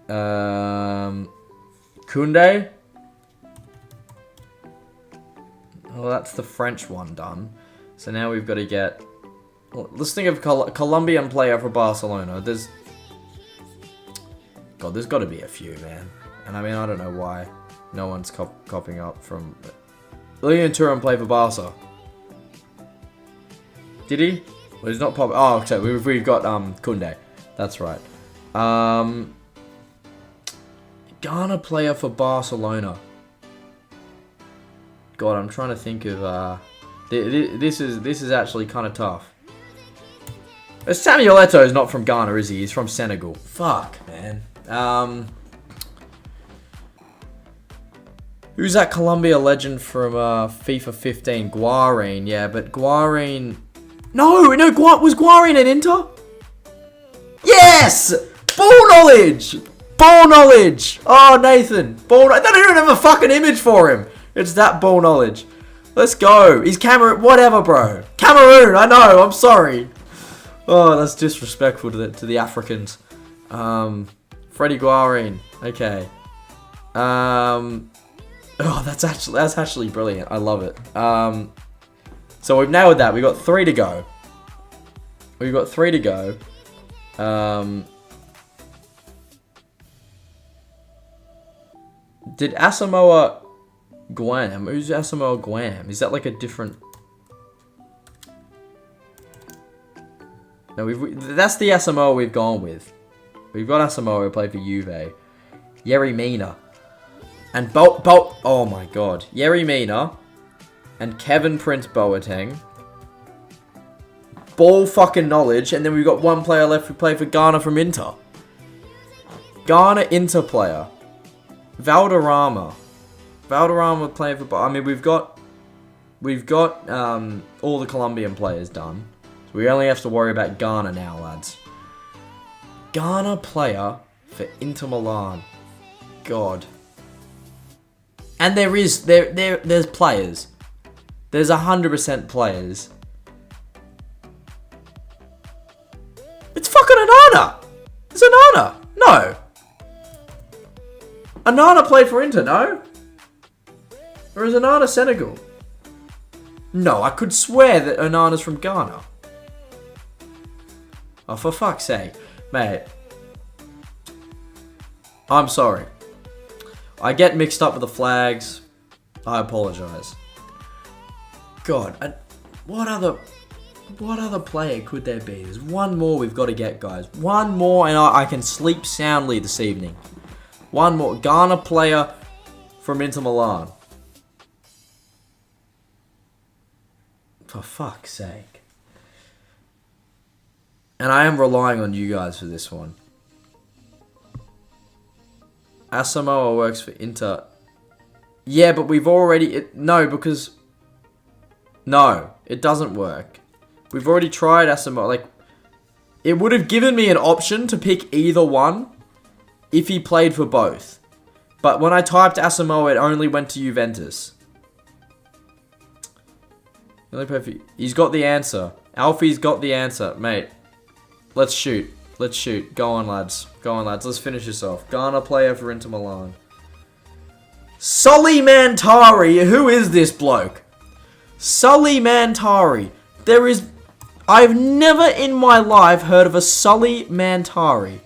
Koundé. Well, that's the French one done. So now we've got to get... Well, let's think of Colombian player for Barcelona. There's got to be a few, man. And I mean, I don't know why no one's copying up from... Lilian Thuram played for Barca. Did he? Well, he's not popping... Oh, okay. We've got Koundé. That's right. Ghana player for Barcelona. God, I'm trying to think of... This is actually kind of tough. Samuel Eto'o is not from Ghana, is he? He's from Senegal. Fuck, man. Who's that Colombia legend from FIFA 15? Guarin, yeah, but Guarin... No, was Guarin at Inter? Yes! Ball knowledge! Oh, Nathan. I don't even have a fucking image for him. It's that ball knowledge. Let's go. He's Cameroon. Whatever, bro. Cameroon. I know. I'm sorry. Oh, that's disrespectful to the Africans. Freddie Guarin. Okay. Oh, that's actually brilliant. I love it. So we've nailed that. We've got 3 to go. Did Asamoah Gyan? Who's Asamoah Gyan? Is that like a different... No, that's the Asamoah we've gone with. We've got Asamoah who played for Juve. Yerry Mina. And oh my god. Yerry Mina. And Kevin Prince Boateng. Ball fucking knowledge. And then we've got one player left who played for Ghana from Inter. Ghana Inter player. Valderrama playing for... I mean, we've got all the Colombian players done. So we only have to worry about Ghana now, lads. Ghana player for Inter Milan. God. And there's players. There's 100% players. It's fucking Onana! It's Onana! No! Onana played for Inter, no? Or is Onana Senegal? No, I could swear that Onana's from Ghana. Oh, for fuck's sake. Mate. I'm sorry. I get mixed up with the flags. I apologise. God, what other player could there be? There's one more we've got to get, guys. One more and I can sleep soundly this evening. One more. Ghana player from Inter Milan. For fuck's sake. And I am relying on you guys for this one. Asamoah works for Inter. Yeah, but we've already... No, because... No, it doesn't work. We've already tried Asamoah. Like, it would have given me an option to pick either one if he played for both. But when I typed Asamoah, it only went to Juventus. He's got the answer. Alfie's got the answer. Mate, let's shoot. Let's shoot. Go on, lads. Let's finish this off. Ghana player for Inter Milan. Sully Mantari. Who is this bloke? Sully Mantari. I've never in my life heard of a Sully Mantari.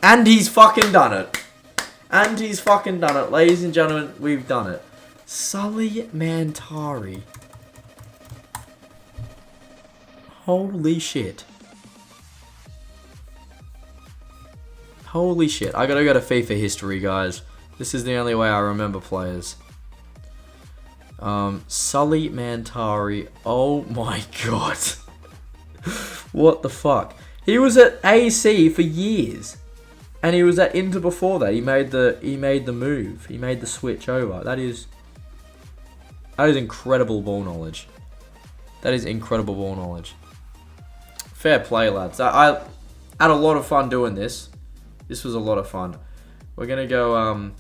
And he's fucking done it. Ladies and gentlemen, we've done it. Sully Mantari. Holy shit. I gotta go to FIFA history, guys. This is the only way I remember players. Sully Mantari. Oh my god. What the fuck? He was at AC for years. And he was at Inter before that. He made the move. He made the switch over. That is incredible ball knowledge. That is incredible ball knowledge. Fair play, lads. I had a lot of fun doing this. This was a lot of fun. We're gonna go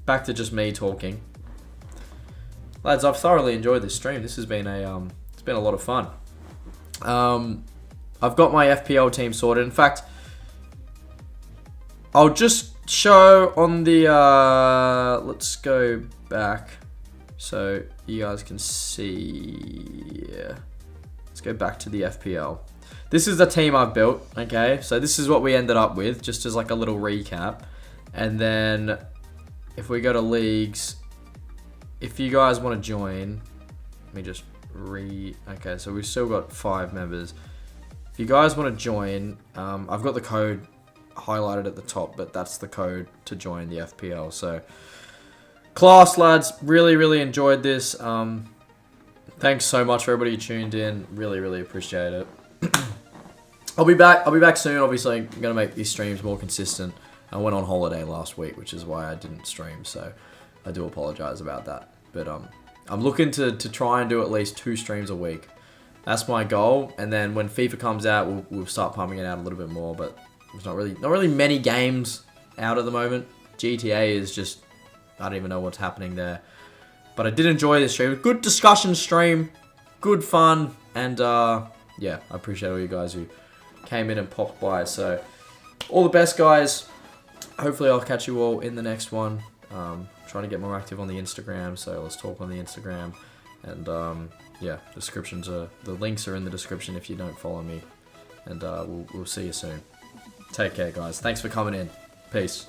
back to just me talking. Lads, I've thoroughly enjoyed this stream. This has been it's been a lot of fun. I've got my FPL team sorted. In fact, I'll just show on the let's go back so you guys can see. Yeah. Let's go back to the FPL. This is the team I've built, okay? So this is what we ended up with, just as like a little recap. And then if we go to leagues, if you guys want to join, let me just okay, so we've still got 5 members. If you guys want to join, I've got the code highlighted at the top, but that's the code to join the FPL. So class, lads, really enjoyed this. Thanks so much for everybody who tuned in. Really appreciate it. I'll be back soon. Obviously, I'm gonna make these streams more consistent. I went on holiday last week, which is why I didn't stream, so I do apologize about that. But I'm looking to try and do at least 2 streams a week. That's my goal. And then when FIFA comes out, we'll start pumping it out a little bit more. But there's not really many games out at the moment. GTA is just, I don't even know what's happening there. But I did enjoy this stream. Good discussion stream, good fun, and yeah, I appreciate all you guys who came in and popped by. So all the best, guys. Hopefully I'll catch you all in the next one. Trying to get more active on the Instagram, so let's talk on the Instagram. And yeah, the links are in the description if you don't follow me. And we'll see you soon. Take care, guys. Thanks for coming in. Peace.